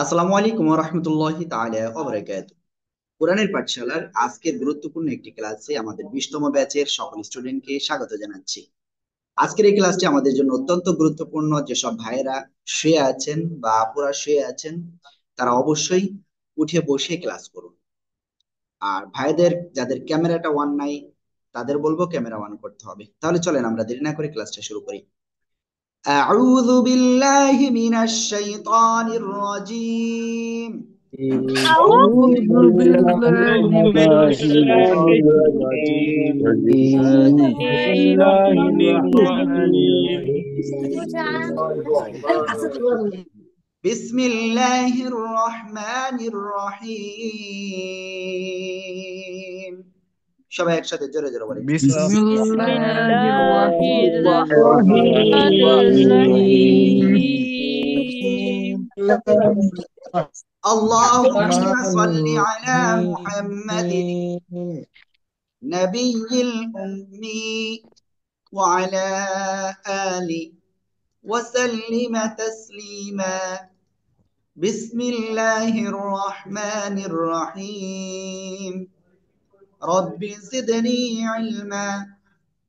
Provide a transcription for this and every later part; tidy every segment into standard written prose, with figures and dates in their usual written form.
আসসালামু আলাইকুম ওয়া রাহমাতুল্লাহি তাআলা ওয়া বারাকাতুহু। কোরআনের পাঠশালার আজকের গুরুত্বপূর্ণ একটি ক্লাসে আমাদের 20তম ব্যাচের সকল স্টুডেন্টকে স্বাগত জানাচ্ছি। আজকের এই ক্লাসটি আমাদের জন্য অত্যন্ত গুরুত্বপূর্ণ। যেসব ভাইয়েরা শুয়ে আছেন বা আপুরা শুয়ে আছেন, তারা অবশ্যই উঠে বসে ক্লাস করুন। আর ভাইদের যাদের ক্যামেরাটা অন নাই, তাদের বলবো ক্যামেরা অন করতে হবে। তাহলে চলেন আমরা দেরি না করে ক্লাসটা শুরু করি। আউযু বিল্লাহি মিনাশ শাইতানির রাজীম। أعوذ أعوذ بالله بالله من من الشيطان الشيطان الرجيم بسم الرجيم الله بسم الرحمن بسم الله الرحمن الرحيم। সবাই একসাথে জোরে জোরে বলেন بسم بسم الله الله الرحمن الرحمن الرحيم الرحيم اللهم صل على محمد نبي الأمي وعلى آله وسلم تسليما. بسم الله الرحمن الرحيم. رب زدني علما،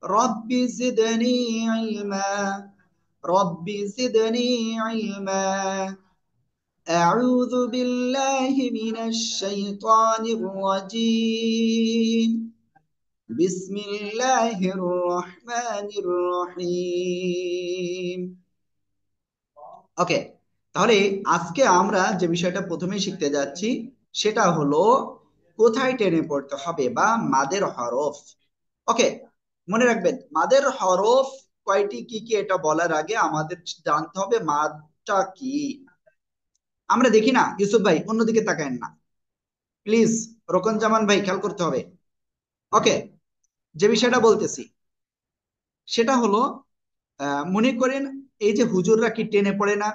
رب زدني علما، رب زدني علما. أعوذ بالله من الشيطان الرجيم. بسم الله الرحمن الرحيم. ওকে, তাহলে আজকে আমরা যে বিষয়টা প্রথমেই শিখতে যাচ্ছি সেটা হলো কোথায় টেনে পড়তে হবে বা মাদের হরফ। ওকে, মনে রাখবেন মাদের হরফ কয়টি, কি কি, এটা বলার আগে আমাদের জানতে হবে মাদটা কি। আমরা দেখি না, ইউসুফ ভাই অন্যদিকে তাকায়েন না প্লিজ, রোকন জামান ভাই খেয়াল করতে হবে। ওকে, যে বিষয়টা বলতেছি সেটা হলো মনে করেন এই যে হুজুররা কি টেনে পড়ে না,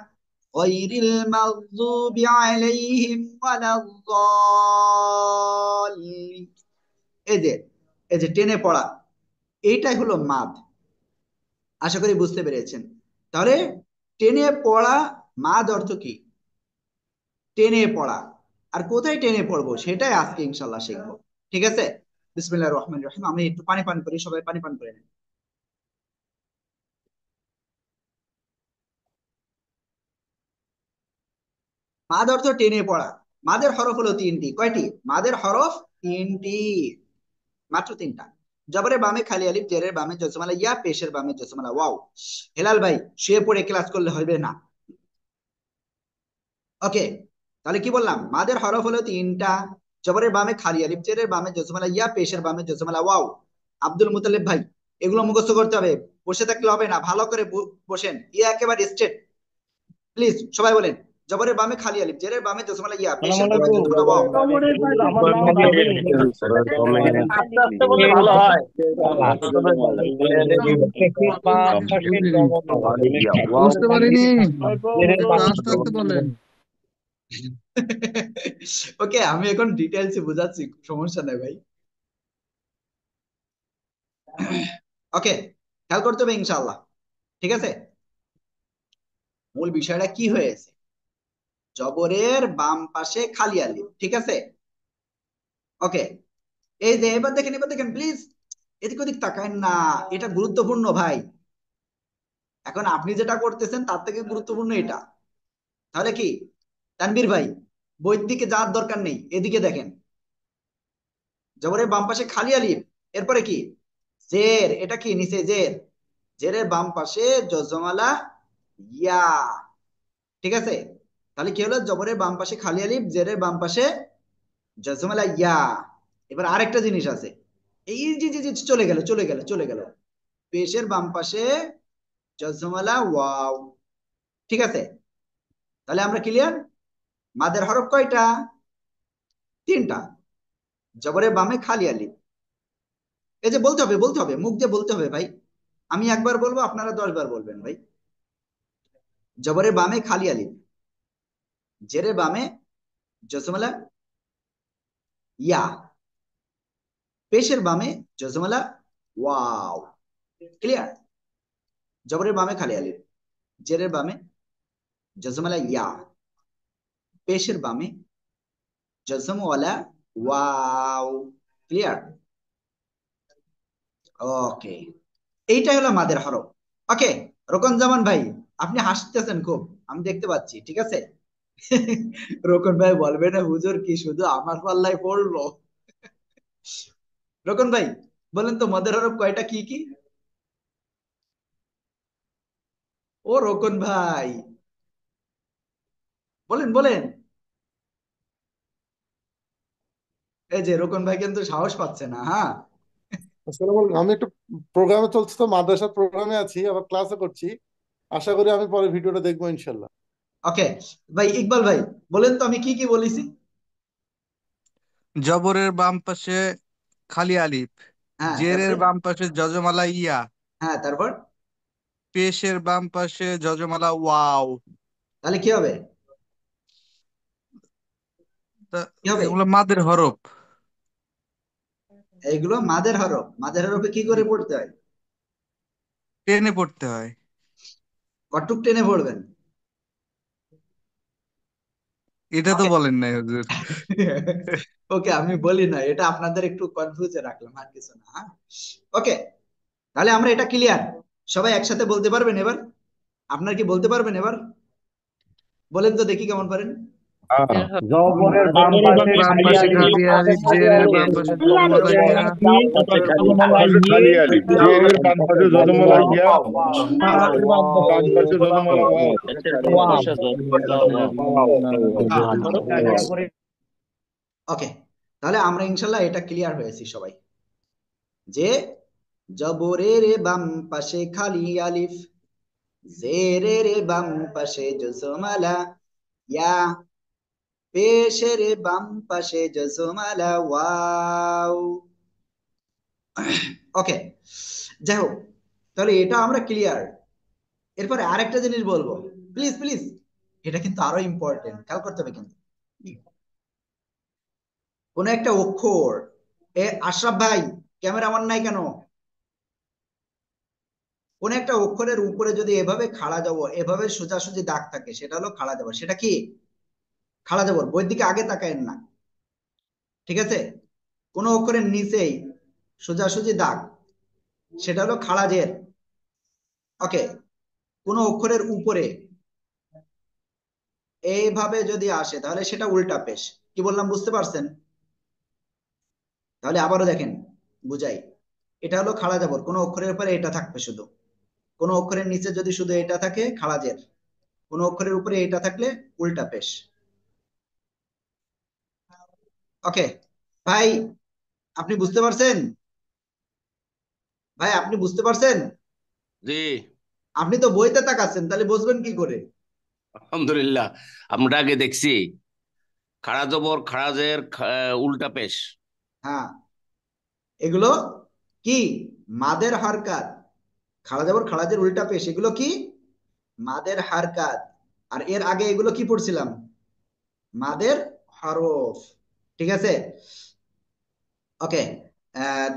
গায়রিল মাগযুবি আলাইহিম ওয়ালাদ-দাল্লিন, এই যে এই যে টেনে পড়া, এইটাই হলো মাদ। আশা করি বুঝতে পেরেছেন। তাহলে টেনে পড়া মাদ অর্থ কি? টেনে পড়া। আর কোথায় টেনে পড়বো সেটাই আজকে ইনশাল্লাহ শিখবো। ঠিক আছে, বিসমিল্লাহির রহমানির রহিম। আমি একটু পানি পান করি, সবাই পানি পান করে নেন। মাদ অর্থ টেনে পড়া। মাদের হরফ হলো তিনটি। কয়টি মাদের হরফ? তিনটি, মাত্র তিনটা। জবরের বামে খালি আলিফ, জেরের বামে জজমালা ইয়া, পেশের বামে জজমালা ওয়াও। হেলাল ভাই শুয়ে পড়ে ক্লাস করলে হবে না। ওকে, তাহলে কি বললাম? মাদের হরফ হলো তিনটা। জবরের বামে খালি আলিফ, জেরের বামে জজমালা ইয়া, পেশের বামে জজমালা ওয়াও। আব্দুল মুতালিব ভাই এগুলো মুখস্থ করতে হবে, বসে থাকলে হবে না, ভালো করে বসেন, ইয়া একেবারে স্ট্রেট। প্লিজ সবাই বলেন, জবরের বামে খালি আলিফ, জেরের বামে জজমালা ইয়া, সালাম পেশের বামে আলাইকুম। জজমালা ওয়াও। আমার নাম রাবিল। আস্তে আস্তে বললে ভালো হয়। বুঝতে পারিনি, আস্তে আসসালামু আস্তে বলেন। ওকে, আমি এখন ডিটেলসে বুঝাচ্ছি, সমস্যা নেই ভাই। ওকে, খেয়াল করতে হবে ইনশাআল্লাহ। ঠিক আছে, মূল বিষয়টা কি হয়েছে? জবরের বাম পাশে খালি আলিফ, ঠিক আছে। ওকে, এই যে এবার দেখেন, এবার দেখেন প্লিজ, এদিক ওদিক তাকায়েন না, এটা গুরুত্বপূর্ণ ভাই। এখন আপনি যেটা করতেছেন তার থেকে গুরুত্বপূর্ণ এটা। তাহলে কি, তানবীর ভাই বইয়ের দিকে যাওয়ার দরকার নেই, এদিকে দেখেন। জবরের বাম পাশে খালি আলিফ, এরপরে কি? জের, এটা কি নিচে জের, জেরের বাম পাশে জজমালা ইয়া। ঠিক আছে, তাহলে কি হলো? জবরের বাম পাশে খালি আলিফ, জেরের বাম পাশে জজমালা ইয়া। এবার আরেকটা জিনিস আছে, এই যে যে যে চলে গেল চলে গেল চলে গেল, পেশের বাম পাশে জজমালা ওয়াও। ঠিক আছে, তাহলে আমরা ক্লিয়ার। মাদের হরফ কয়টা? তিনটা। জবরের বামে খালি আলিফ, এই যে বলতে হবে, বলতে হবে, মুখ দিয়ে বলতে হবে ভাই। আমি একবার বলবো, আপনারা 10 বার বলবেন ভাই। জবরের বামে খালি আলিফ, জেরের বামে জজমালা ইয়া, পেশের বামে জজমালা ওয়াও। ক্লিয়ার? জবরের বামে খালি আলিফ, জেরের বামে জজমালা ইয়া, পেশের বামে জজমওয়ালা ওয়াও। ক্লিয়ার? ওকে, এইটাই হলো মাদের হরফ। ওকে, রোকন জামান ভাই, আপনি হাসতেছেন খুব, আমি দেখতে পাচ্ছি, ঠিক আছে। রোকন ভাই বলবে না হুজুর কি শুধু আমার পাল্লায় পড়লো। রোকন ভাই বলেন তো মদের হরফ কয়টা, কি কি? ও রোকন ভাই, বলেন বলেন। এই যে রোকন ভাই কিন্তু সাহস পাচ্ছে না, হ্যাঁ। আসসালামু আলাইকুম। আমি একটু প্রোগ্রামে চলছে তো, মাদ্রাসার প্রোগ্রামে আছি, আবার ক্লাসও করছি। আশা করি আমি পরে ভিডিওটা দেখবো ইনশাল্লাহ। ওকে ভাই, ইকবাল ভাই বলেন তো আমি কি কি বলেছি। জবরের বাম পাশে খালি আলিফ, হ্যাঁ, জেরের তারপরে? বাম পাশে যজমালা ইয়া, হ্যাঁ, তারপর? পেশের বাম পাশে যজমালা ওয়াও। তাহলে কি হবে? তা কি হবে? এগুলো মাদের হরফ, এইগুলো মাদের হরফ। মাদের হরফে কি করে পড়তে হয়? টেনে পড়তে হয়। কটুক টেনে পড়বেন? এটা তো ওকে। বলেন নাই হুজুর। ওকে, আমি বলি না, এটা আপনাদের একটু কনফিউজে রাখলাম, আর কিছু না, হ্যাঁ। ওকে, তাহলে আমরা এটা ক্লিয়ার। সবাই একসাথে বলতে পারবেন এবার? আপনার কি বলতে পারবেন এবার? বলেন তো দেখি কেমন পারেন। জবরের বাম জবরের পাশে বাম খালি পাশে আলিফ, খালি আলিফ, জেরের বাম পাশে যজমালা ইয়া, বাম পাশে খালি আলিফ, জের বাম পাশে যজমালা ইয়া, পেশের বাম পাশে যজমালা ওয়াও। পেশের বাম পাশে যজমালা ওয়াও। ওকে, তাহলে আমরা ইনশাল্লাহ এটা ক্লিয়ার হয়েছি সবাই, যে জবরের বাম পাশে খালি আলিফ, জেরের বাম পাশে জজমালা ইয়া, পেশের বাম পাশে জজমালা ওয়াও। ওকে, যাই হোক, তাহলে এটা আমরা ক্লিয়ার। এরপরে আরেকটা জিনিস বলবো, প্লিজ প্লিজ, এটা কিন্তু আরো ইম্পর্টেন্ট, খেয়াল করতে হবে কিন্তু। কোন একটা অক্ষর, আশরাফ ভাই, ক্যামেরা আমার নাই কেন? কোন একটা অক্ষরের উপরে যদি এভাবে খাড়া যাব, এভাবে সোজাসুজি দাগ থাকে, সেটা হলো খাড়া যাব। সেটা কি? খাড়া যাব। বইয়ের দিকে আগে তাকায়েন না, ঠিক আছে? কোন অক্ষরের নিচেই সোজাসুজি দাগ, সেটা হলো খাড়া জের। ওকে, কোন অক্ষরের উপরে এইভাবে যদি আসে, তাহলে সেটা উল্টা পেশ। কি বললাম বুঝতে পারছেন? তাহলে আবারও দেখেন, বুঝাই। এটা হলো খাড়া জবর, কোন অক্ষরের উপরে এটা থাকবে শুধু। কোন অক্ষরের নিচে যদি শুধু এটা থাকে, খাড়া জের। কোন অক্ষরের উপরে এটা থাকলে উল্টা পেশ। ওকে ভাই, আপনি বুঝতে পারছেন? ভাই আপনি বুঝতে পারছেন? জি, আপনি তো বইতে তাকাচ্ছেন, তাহলে বুঝবেন কি করে? আলহামদুলিল্লাহ। আমরা আগে দেখছি খাড়া জবর খাড়াজের উল্টা পেশ। হ্যাঁ, এগুলো কি? মাদের হারকাত। খাড়া জবর খাড়াজের উল্টা পেশ, এগুলো কি? মাদের হারকাত। আর এর আগে এগুলো কি পড়ছিলাম? মাদের হরফ। ঠিক আছে? ওকে,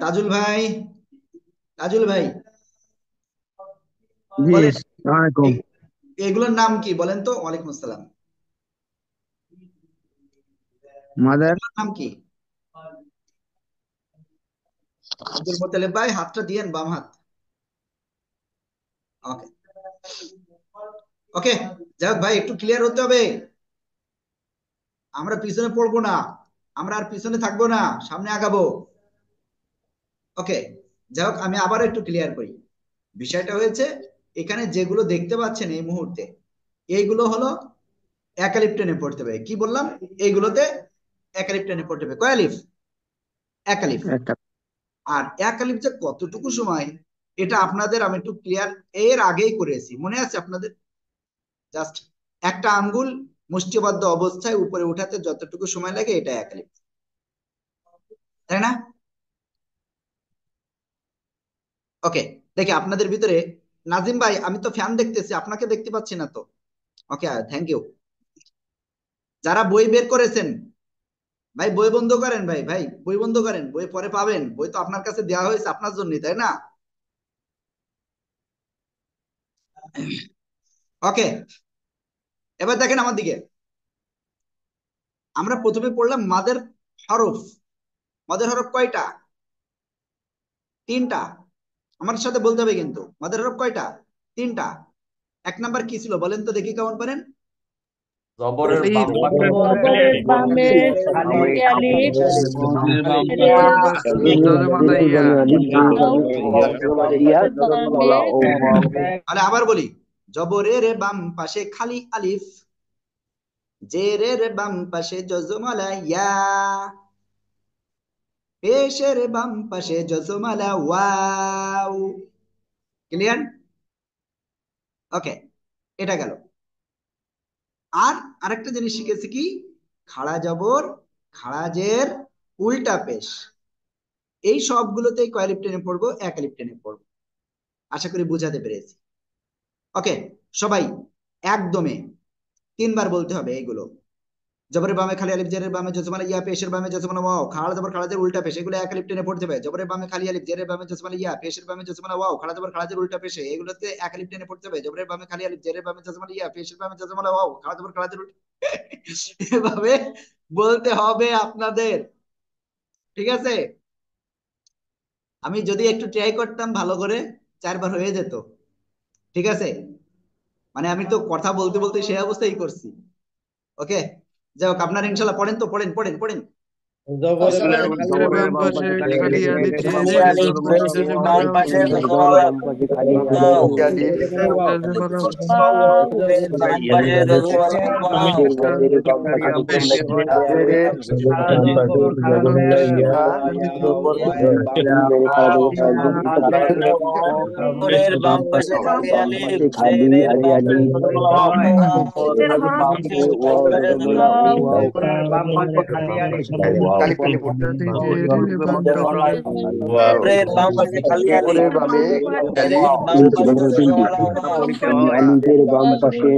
তাজুল ভাই, তাজুল ভাই জি, বলেন, আসসালামু আলাইকুম। এ- এগুলোর নাম কি বলেন তো? ওয়ালাইকুম আসসালাম। মাদার এগুলোর নাম কি? আব্দুল মোতালেব ভাই হাতটা দিয়েন, বাম হাত। ওকে, ওকে, যাই হোক ভাই, একটু ক্লিয়ার হতে হবে। আমরা পিছনে পড়বো না, আমরা আর পিছনে থাকবো না, সামনে আগাবো। ওকে, যাই হোক, আমি আবার একটু ক্লিয়ার করি। বিষয়টা হয়েছে, এখানে যেগুলো দেখতে পাচ্ছেন এই মুহূর্তে, এইগুলো হলো একালিপ টেনে পড়তে হবে। কি বললাম? এইগুলোতে একালিপ টেনে পড়তে হবে। কয় আলিফ? একালিফ। একটা আর একালিফ যে কতটুকু সময়, এটা আপনাদের আমি একটু ক্লিয়ার এর আগেই করেছি, মনে আছে আপনাদের? জাস্ট একটা আঙ্গুল মুষ্টিবদ্ধ অবস্থায় উপরে উঠাতে যতটুকু সময় লাগে, এটা একালিফ, তাই না? ওকে, দেখি আপনাদের ভিতরে, নাজিম ভাই, আমি তো ফ্যান দেখতেছি, আপনাকে দেখতে পাচ্ছি না তো। ওকে, থ্যাংক ইউ। যারা বই বের করেছেন, ভাই বই বন্ধ করেন, ভাই ভাই বই বন্ধ করেন, বই পরে পাবেন, বই তো আপনার কাছে দেওয়া হয়েছে আপনার জন্যই, তাই না? ওকে, এবার দেখেন আমার দিকে। আমরা প্রথমে পড়লাম মাদের হরফ। মাদের হরফ কয়টা? তিনটা। আমার সাথে বলতে হবে কিন্তু, মাদের হরফ কয়টা? তিনটা। এক নাম্বার কি ছিল বলেন তো দেখি, কেমন পারেন? জবরের আলিফ, বাম পাশে জবরের বামে খালি আলিফ, জবরের বাম জেরের পাশে জজমালা ইয়া, বামে তাহলে আবার বলি, জবরের বাম পাশে খালি আলিফ, জেরের বাম পাশে জজমালা ইয়া, পেশের বাম পাশে জজমালা ওয়াও। ক্লিয়ার? ওকে, এটা গেল। আর আরেকটা জিনিস শিখেছি কি, খাড়া জবর, খাড়া জের, উল্টা পেশ, এই সবগুলোতে কয় আলিফ টেনে পড়বো? এক আলিফ টেনে পড়বো। আশা করি বুঝাতে পেরেছি। ওকে, সবাই একদমে তিনবার বলতে হবে এইগুলো। জবরের বামে খালি আলিফ, জেরের বামে জজমালা ইয়া, পেশের বামে জজমালা ওয়াও, খাড়া জবর খাড়া জের উল্টা পেশ, এগুলো এক আলিফ টেনে পড়তে হবে। জবরের বামে খালি আলিফ, জেরের বামে জজমালা ইয়া, পেশের বামে জজমালা ওয়াও, খাড়া জবর খাড়া জের উল্টা পেশে, এগুলোতে এক আলিফ টেনে পড়তে হবে। জবরের বামে খালি আলিফ, জেরের বামে জজমালা ইয়া, পেশের বামে জজমালা ওয়াও, খাড়া জবর খাড়া জের উল্টা এভাবে বলতে হবে আপনাদের। ঠিক আছে? আমি যদি একটু ট্রাই করতাম ভালো করে, চারবার হয়ে যেত। ঠিক আছে? মানে আমি তো কথা বলতে বলতে সেই অবস্থাই করছি। ওকে, যাই হোক, আপনারা ইনশাল্লাহ পড়েন তো, পড়েন পড়েন পড়েন। জবরের বাম পাশে খালি আলিফ, খালি জের আলিফ, বামে বাম জজমালা পাশে ওয়াও, আলিফ জজমালা ওয়াও, বাম পাশে জজমালা ওয়াও, পেশ, জেরের খা জবরের বাম পাশে খালি আলিফ, জেরের বামে জজমালা ওয়াও, বাম পাশে জজমালা কালিফ টেনে পড়তে যদি জেরের বাম পাশে জবরের বাম পাশে খালি আলিফ, জবরের বামে জেরের আলিফ বাম পাশে জজমালা ওয়াও, আলিফের বাম পাশে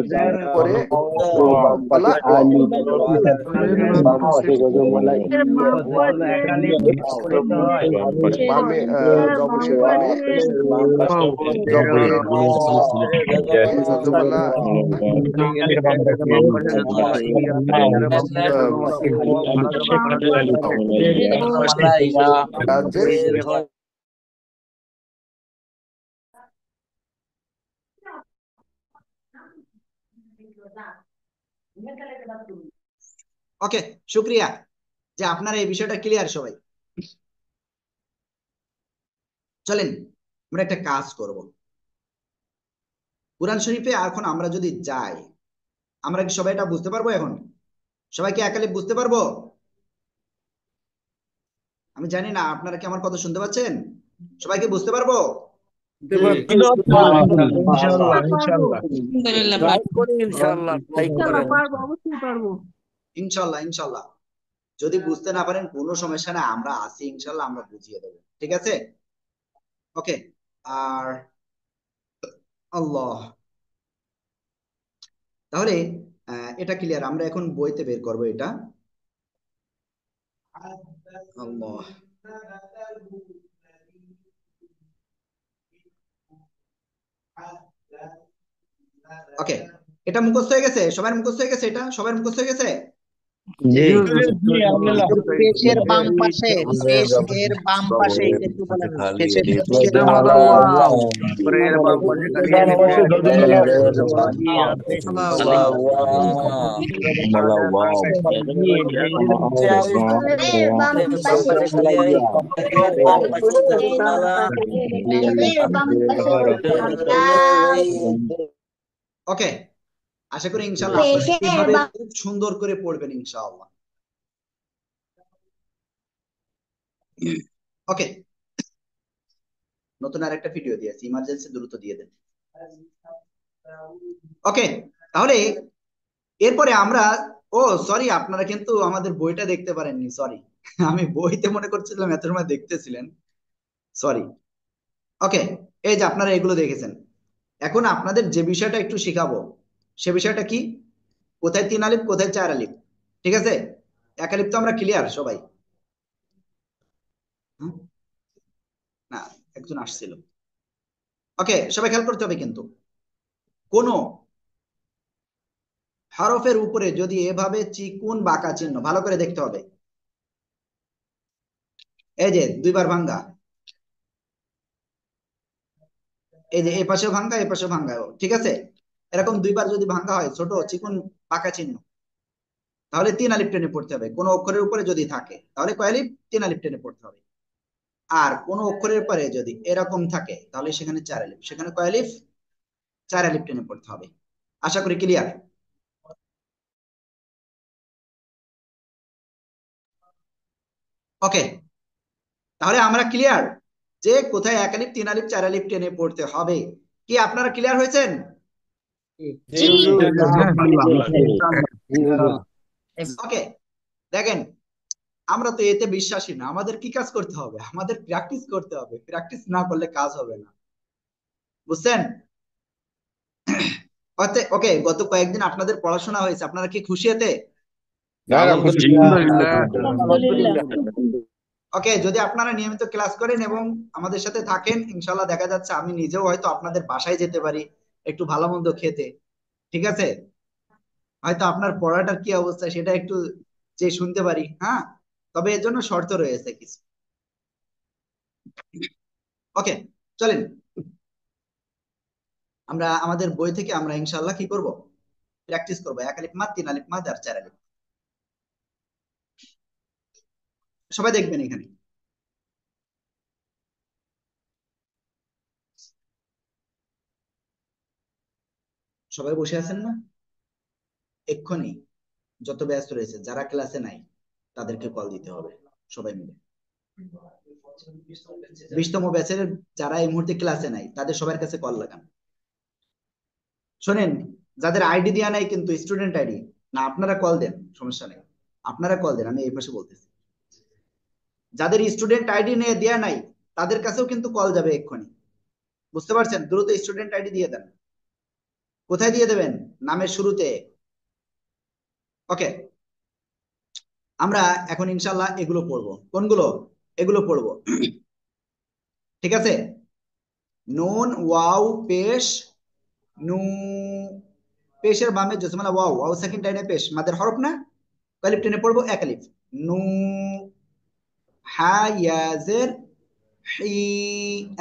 পরে পাশে ওলা ও আলিফ, জবরের বাম বাম পাশে পাশে জজমালা বামে জবরের বামে ওয়াও, জবরে জজমালা জজমালা জবরের বাম পাশে জজমালা ইয়া, পেশের বাম পাশে জজমালা ইয়া, কাজের জের হয় ওকে, শুক্রিয়া যে আপনারা এই বিষয়টা ক্লিয়ার সবাই। চলেন আমরা একটা কাজ করব। কুরআন শরীফে এখন আমরা যদি যাই, আমরা কি সবাই এটা বুঝতে পারবো? এখন সবাই কি একালে বুঝতে পারবো? আমি জানি না আপনারা কি আমার কথা শুনতে পাচ্ছেন? সবাই কি বুঝতে পারবো? ইনশাআল্লাহ ইনশাআল্লাহ ইনশাল্লাহ ইনশাল্লাহ। যদি বুঝতে না পারেন কোনো সমস্যা না, আমরা আছি ইনশাল্লাহ, আমরা বুঝিয়ে দেবো। ঠিক আছে? ওকে। আর আল্লাহ, তাহলে এটা ক্লিয়ার। আমরা এখন বইতে বের করব এটা। আল্লাহ, ওকে, এটা মুখস্থ হয়ে গেছে? সবার মুখস্থ হয়ে গেছে? এটা সবার মুখস্থ হয়ে গেছে? জি পেশের বাম পাশে, পেশ এর বাম পাশে একটু বলেন, পেশের বাম জজমালা পাশে ওয়াও, বাম পাশে জজমালা জবরের বাম পাশে খালি আলিফ, জেরের বাম পাশে জজমালা ওকে, আশা করি ইনশাল্লাহ আপনারা এইভাবে খুব সুন্দর করে পড়বেন ইনশাআল্লাহ। ওকে, নতুন আর একটা ভিডিও দিয়েছি, ইমার্জেন্সি দ্রুত দিয়ে দেন। ওকে, তাহলে এরপরে আমরা, ও সরি, আপনারা কিন্তু আমাদের বইটা দেখতে পারেননি, সরি। আমি বইতে মনে করছিলাম এত সময় দেখতেছিলেন, সরি। ওকে, এই যে আপনারা এগুলো দেখেছেন। এখন আপনাদের যে বিষয়টা একটু শিখাবো, সে বিষয়টা কি, কোথায় তিন আলিফ কোথায় চার আলিফ। ঠিক আছে? এক আলিফ তো আমরা ক্লিয়ার সবাই। হুম? না, একজন আসছিল। ওকে, সবাই খেয়াল করতে হবে কিন্তু, কোন হরফের উপরে যদি এভাবে চিকুন বাঁকা চিহ্ন, ভালো করে দেখতে হবে, এই যে দুইবার ভাঙ্গা, এই যে এ পাশেও ভাঙ্গা এ পাশেও ভাঙ্গা, ঠিক আছে, এরকম দুইবার যদি ভাঙ্গা হয় ছোট চিকুন বাঁকা চিহ্ন, তাহলে 3 আলিফ টেনে পড়তে হবে। কোন অক্ষরের উপরে যদি থাকে তাহলে কয় আলিফ? 3 আলিফ টেনে পড়তে হবে। আর কোন অক্ষরের পরে যদি এরকম থাকে তাহলে সেখানে 4 আলিফ, সেখানে কয় আলিফ? 4 আলিফ টেনে পড়তে হবে। আশা করি ক্লিয়ার। ওকে, তাহলে আমরা ক্লিয়ার যে কোথায় 1 আলিফ 3 আলিফ 4 আলিফ টেনে পড়তে হবে। কি আপনারা ক্লিয়ার হয়েছেন? জি হুজুর। ওকে, দেখেন আমরা তো এতে বিশ্বাসী না, আমাদের কি কাজ করতে হবে? আমাদের প্র্যাকটিস করতে হবে, প্র্যাকটিস না করলে কাজ হবে না, বুঝছেন? ওকে, গত কয়েকদিন আপনাদের পড়াশোনা হয়েছে, আপনারা কি খুশি এতে? ওকে, যদি আপনারা নিয়মিত ক্লাস করেন এবং আমাদের সাথে থাকেন, ইনশাল্লাহ দেখা যাচ্ছে আমি নিজেও হয়তো আপনাদের বাসায় যেতে পারি একটু ভালো মন্দ খেতে, ঠিক আছে, হয়তো আপনার পড়াটার কি অবস্থা সেটা একটু যে শুনতে পারি। হ্যাঁ, তবে এর জন্য শর্ত রয়েছে কিছু। ওকে, চলেন আমরা আমাদের বই থেকে আমরা ইনশাল্লাহ কি করব? প্র্যাকটিস করবো 1 আলিফ মাদ 3 আলিফ মাদ আর 4 আলিফ। সবাই দেখবেন এখানে, সবাই বসে আছেন না? এক্ষুনি যত ব্যস্ত রয়েছে যারা ক্লাসে নাই তাদেরকে কল দিতে হবে সবাই মিলে। 20তম ব্যাচের যারা এই মুহূর্তে ক্লাসে নাই তাদের সবার কাছে কল লাগান। শোনেন, যাদের আইডি দেওয়া নাই কিন্তু স্টুডেন্ট আইডি, না আপনারা কল দেন, সমস্যা নেই, আপনারা কল দেন, আমি এই পাশে বলতেছি। যাদের স্টুডেন্ট আইডি নিয়ে দেওয়া নাই তাদের কাছেও কিন্তু কল যাবে এক্ষুনি, বুঝতে পারছেন? দ্রুত স্টুডেন্ট আইডি দিয়ে দেন। কোথায় দিয়ে দেবেন? নামের শুরুতে। ওকে, আমরা এখন ইনশাল্লাহ এগুলো পড়বো। কোনগুলো? এগুলো পড়বো, ঠিক আছে। নুন ওয়াও পেশ নু, পেশের বামে জজমালা ওয়াও, ওয়াও সেকেন্ড টাইনে পেশ, মাদের হরফ না, আলিফ টেনে পড়বো 1 আলিফ। নু, হা ইয়া জের হি,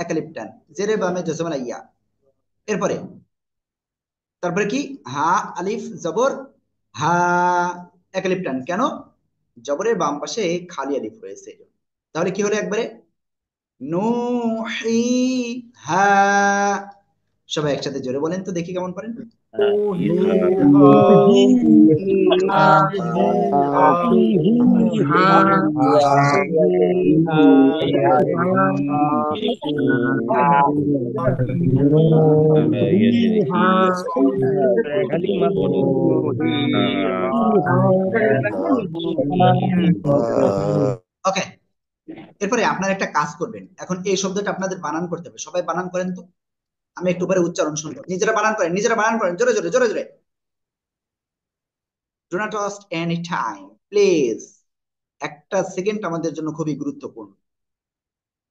1 আলিফ টান, জেরের বামে জজমালা ইয়া। এরপরে তারপরে কি? হা আলিফ জবর হা, 1 আলিফ টান, কেন? জবরের বাম পাশে খালি আলিফ রয়েছে, তাহলে কি হলো একবারে? নুহি হা। সবাই একসাথে জোরে বলেন তো দেখি কেমন পারেন। ওকে, এরপরে আপনারা একটা কাজ করবেন, এখন এই শব্দটা আপনাদের বানান করতে হবে। সবাই বানান করেন তো, আমি একটু পরে উচ্চারণ শুনবো। নিজেরা বানান করেন, নিজেরা বানান করেন, জোরে জোরে জোরে জোরে। Do not waste any time please. একটা সেকেন্ড আমাদের জন্য খুবই গুরুত্বপূর্ণ।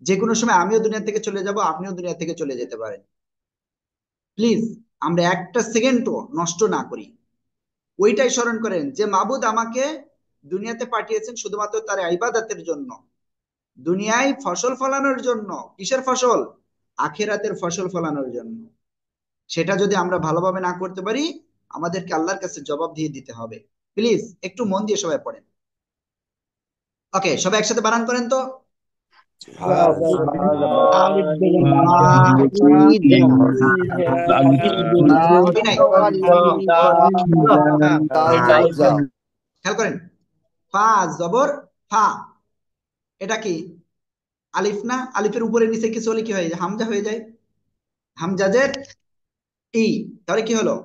যে কোনো সময় আমিও দুনিয়া থেকে চলে যাব, আপনিও দুনিয়া থেকে চলে যেতে পারেন। প্লিজ আমরা একটা সেকেন্ডও নষ্ট না করি। ওইটাই স্মরণ করেন যে মাবুদ আমাকে দুনিয়াতে পাঠিয়েছেন শুধুমাত্র তার ইবাদতের জন্য, দুনিয়ায় ফসল ফলানোর জন্য। কিসের ফসল? আখিরাতের ফসল ফলানোর জন্য। সেটা যদি আমরা ভালোভাবে না করতে পারি আমাদেরকে আল্লাহর কাছে জবাব দিয়ে দিতে হবে। প্লিজ একটু মন দিয়ে সবাই পড়েন। ওকে, সবাই একসাথে বানান করেন তো। খেয়াল করেন, ফা জবর ফা, এটা কি? আলিফ না? আলিফের উপরে নিচে কিছু হলে কি হয়ে যায়? হামজা হয়ে যায়, হামজাজের ই, তাহলে কি হলো?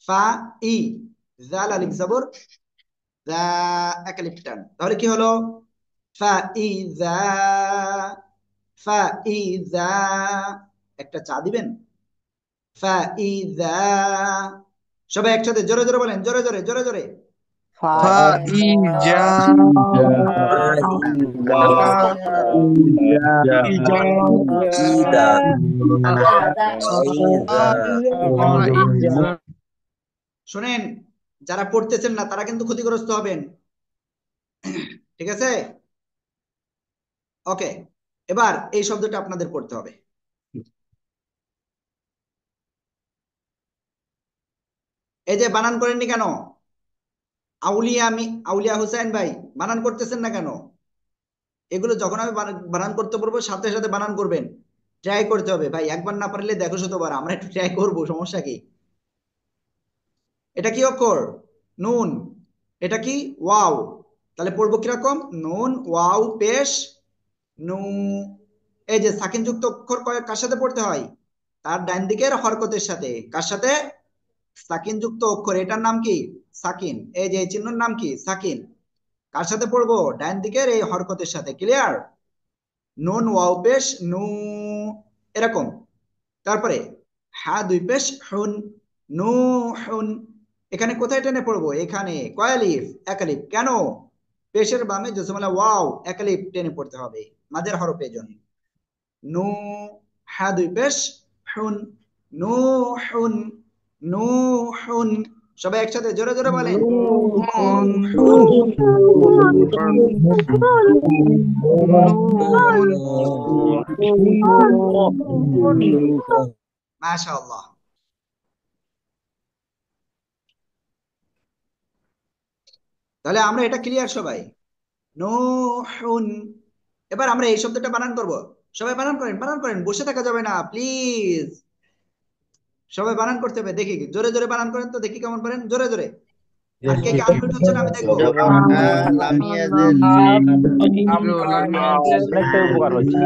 ফা ই, জাল আলিফ জবর যা, 1 আলিফ টান, তাহলে কি হলো? ফা ই যা, ফা ই যা, একটা চা দিবেন। ফা ই যা, সবাই একসাথে জোরে জোরে বলেন, জোরে জোরে জোরে জোরে। শোনেন, যারা পড়তেছেন না তারা কিন্তু ক্ষতিগ্রস্ত হবেন। ঠিক আছে, ওকে। এবার এই শব্দটা আপনাদের পড়তে হবে। এই যে বানান করেননি কেন? আউলিয়া হুসাইন ভাই, বানান করতেছেন না কেন? এগুলো যখন আমি বানান করতে বলবো সাথে সাথে বানান করবেন। ট্রাই করতে হবে ভাই, একবার না পারলে দেখো শতবার, আমরা একটু ট্রাই করবো, সমস্যা কি? এটা কি অক্ষর? নুন। এটা কি? ওয়াও। তাহলে পড়বো কিরকম? নুন ওয়াও পেশ নু। এই যে সাকিন যুক্ত অক্ষর কার সাথে পড়তে হয়? তার ডান দিকের হরকতের সাথে। কার সাথে? সাকিন যুক্ত অক্ষর, এটার নাম কি? সাকিন। এই যে এই চিহ্নের নাম কি? সাকিন। কার সাথে পড়বো? ডান দিকের এই হরকতের সাথে। ক্লিয়ার? নুন ওয়াও পেশ নু, এরকম। তারপরে হা দুই পেশ হুন, নু হুন। এখানে কোথায় টেনে পড়বো? এখানে। কয় আলিফ? এক আলিফ। কেন? পেশের বামে জসমলা ওয়াও, এক আলিফ টেনে পড়তে হবে মাঝের হরফের জন্য। নু, হা দুই পেশ হুন, নু হুন, নু হুন। সবাই একসাথে জোরে জোরে বলেন। হুন হুন। মাশাআল্লাহ। তাহলে আমরা এটা ক্লিয়ার সবাই? নুহুন। এবার আমরা এই শব্দটা বানান করব। সবাই বানান করেন, বানান করেন, বসে থাকা যাবে না প্লিজ। সবাই বানান করতে হবে, দেখি জোরে জোরে বানান করেন তো, দেখি কেমন পারেন, জোরে জোরে। আর কে কে আনমিউট হচ্ছেন আমি দেখবো। অনেকটাই উপকার হচ্ছে।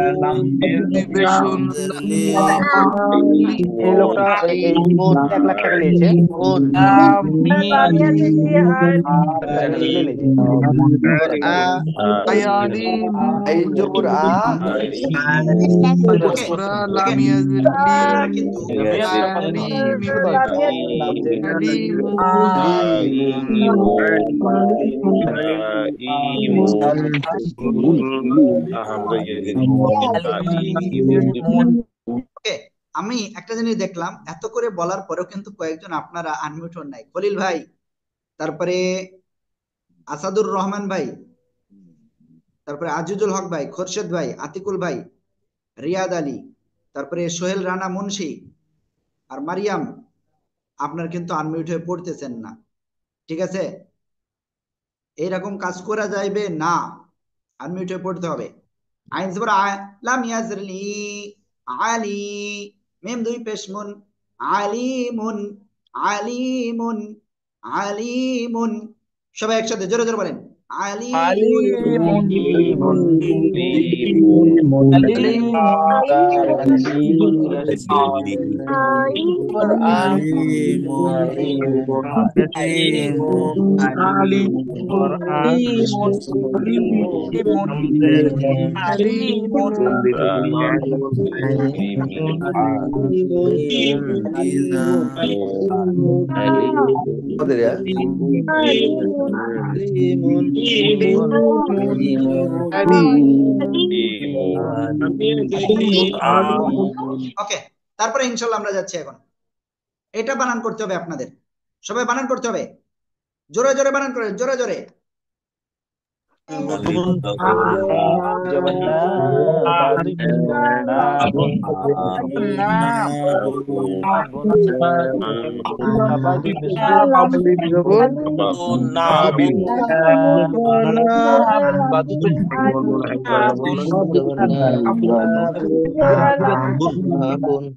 এই লোকটা এই 1 লাখ টাকা নিয়েছে, 1 লাখ টাকা নিয়েছে। ওকে, দেখেন আপনারা কিন্তু ওকে, আমি একটা জিনিস দেখলাম, এত করে বলার পরেও কিন্তু কয়েকজন আপনারা আনমিউট হন নাই। খলিল ভাই, তারপরে আসাদুর রহমান ভাই, তারপরে আজিজুল হক ভাই, খোরশেদ ভাই, আতিকুল ভাই, রিয়াদ আলী, তারপরে সোহেল রানা মুন্সি আর মারিয়াম, আপনার কিন্তু আনমিউট হয়ে পড়তেছেন না। ঠিক আছে, এইরকম কাজ করা যাইবে না, আনমিউট হয়ে পড়তে হবে। আইন জবর আ, লাম ইয়াজরি, আলি, মিম দুই পেশ মুন, আলিমুন, আলিমুন, আলিমুন। সবাই একসাথে জোরে জোরে বলেন। আলিমুন। ওকে, তারপরে ইনশাল্লাহ আমরা যাচ্ছি এখন। এটা বানান করতে হবে আপনাদের, সবাই বানান করতে হবে, জোরে জোরে বানান করেন, জোরে জোরে।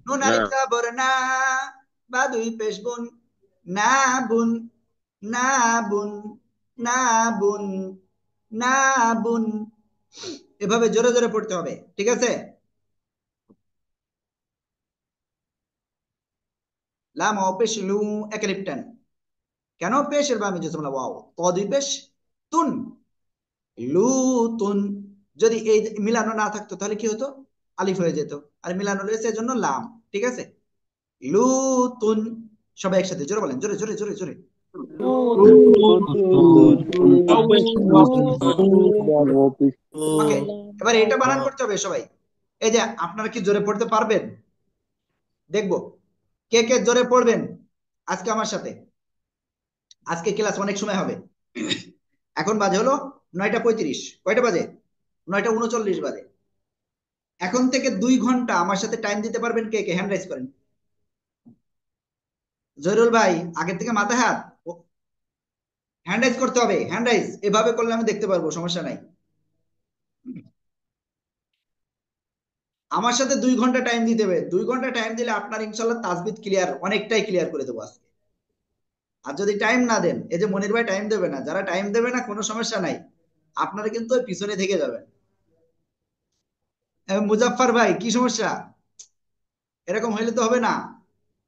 নুন আলিফ জবর না, বা দুই পেশ বুন, না বুন, না বুন, না বুন, না বুন। এভাবে জোরে জোরে পড়তে হবে, ঠিক আছে? লাম ও পেশ লু, এক আলিফ টান। কেন? পেশের বামে জসমলা ওয়াও, ত দুই পেশ তুন, লুতুন। যদি এই মিলানো না থাকতো তাহলে কি হতো? আলিফ হয়ে যেত। আর মিলানো রয়েছে এজন্য লাম। ঠিক আছে, লুতুন। সবাই একসাথে জোরে বলেন, জোরে জোরে জোরে জোরে। ওকে, এবার এটা বানান করতে হবে সবাই। এই যে আপনারা কি জোরে পড়তে পারবেন? দেখবো কে কে জোরে পড়বেন আজকে আমার সাথে। আজকে ক্লাস অনেক সময় হবে। এখন বাজে হলো 9টা 35। কয়টা বাজে? 9টা 39 বাজে। এখন থেকে 2 ঘন্টা আমার সাথে টাইম দিতে পারবেন কে কে? হ্যান্ড রাইজ করেন। জহিরুল ভাই, আগের থেকে মাথায় হাত। হ্যান্ড রাইজ করতে হবে, হ্যান্ড রাইজ। এভাবে করলে আমি দেখতে পারবো, সমস্যা নাই। আমার সাথে 2 ঘন্টা টাইম দিতে হবে। 2 ঘন্টা টাইম দিলে আপনার ইনশাল্লাহ তাজবিদ ক্লিয়ার, অনেকটাই ক্লিয়ার করে দেবো আজকে। আর যদি টাইম না দেন, এই যে মনির ভাই টাইম দেবে না, যারা টাইম দেবে না কোনো সমস্যা নাই, আপনারা কিন্তু ওই পিছনে থেকে যাবেন। মুজাফফর ভাই, কি সমস্যা? এরকম হইলে তো হবে না।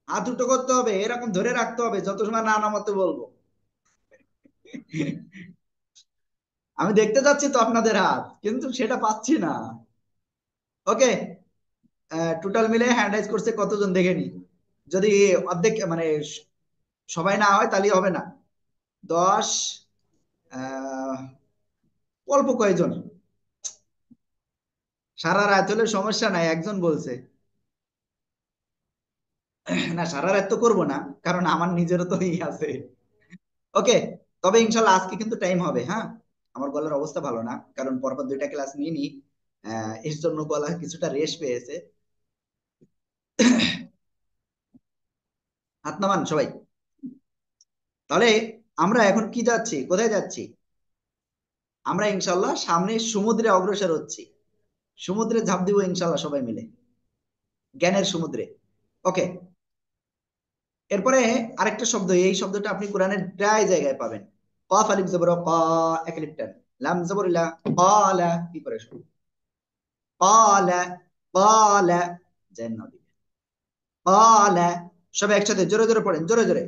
হাত উল্টো করতে হবে, এরকম ধরে রাখতে হবে যত সময় না নামাতে বলবো। আমি দেখতে যাচ্ছি তো আপনাদের হাত, কিন্তু সেটা পাচ্ছি না। ওকে, টোটাল মিলে হ্যান্ড রাইজ করছে কতজন দেখে নি। যদি অর্ধেক মানে সবাই না হয় তাহলে হবে না। 10, অল্প কয়েকজন। সারা রাত হলে সমস্যা নাই, একজন বলছে। না, সারা রাত তো করবো না, কারণ আমার নিজেরও তো ই আছে। ওকে, তবে ইনশাল্লাহ আজকে কিন্তু টাইম হবে, হ্যাঁ। আমার গলার অবস্থা ভালো না, কারণ পরপর 2টা ক্লাস নিয়ে নি। এর জন্য গলা কিছুটা রেস্ট পেয়েছে। হাত নামান সবাই। তাহলে আমরা এখন কি যাচ্ছি, কোথায় যাচ্ছি? আমরা ইনশাল্লাহ সামনে সমুদ্রে অগ্রসর হচ্ছি। সমুদ্রে ঝাঁপ দিব ইনশাল্লাহ সবাই মিলে, জ্ঞানের সমুদ্রে। ওকে, এরপরে আরেকটা শব্দ, এই শব্দটা আপনি কোরআনের প্রায় জায়গায় পাবেন। কফ আলিফ জবর ক, এক আলিফ টান, লাম জবর লা, ক্বালা কি করে শুরু, ক্বালা, ক্বালা, যেন না দিবেন। ক্বালা, সবাই একসাথে জোরে জোরে পড়েন, জোরে জোরে।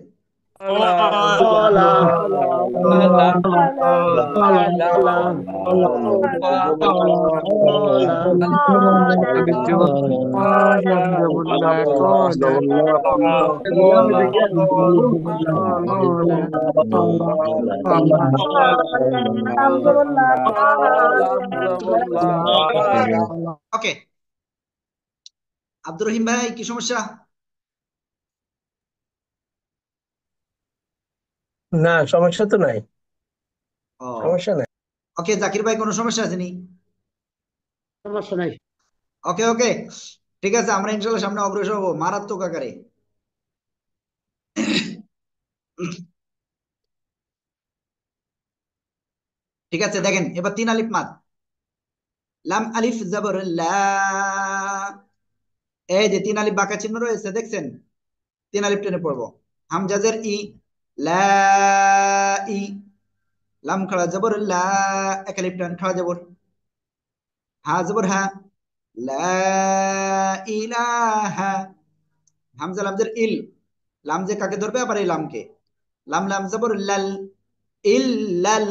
ওকে, আব্দুর রহিম ভাই, কি সমস্যা? না, সমস্যা তো নাই, ও, সমস্যা নাই। ওকে, জাকির ভাই কোনো সমস্যা আছে নি? সমস্যা নাই। ওকে ওকে, ঠিক আছে, আমরা ইনশাল্লাহ সামনে অগ্রসর হবো মারাত্মক আকারে। ঠিক আছে, দেখেন এবার 3 আলিফ মাদ। লাম আলিফ জবর লা, এই যে 3 আলিফ বাঁকা চিহ্ন রয়েছে দেখছেন, 3 আলিফ টেনে পড়বো। হামজাজের ই, লা, ই। লাম খাড়া জবর লা, এক আলিফ টান, খাড়া জবর। হা জবর হা, লা ইলাহা। হামজা লামজের ইল, লাম যে কাকে ধরবে, আবার এই লামকে। লাম লাম জবর লাল, ইল্লাল।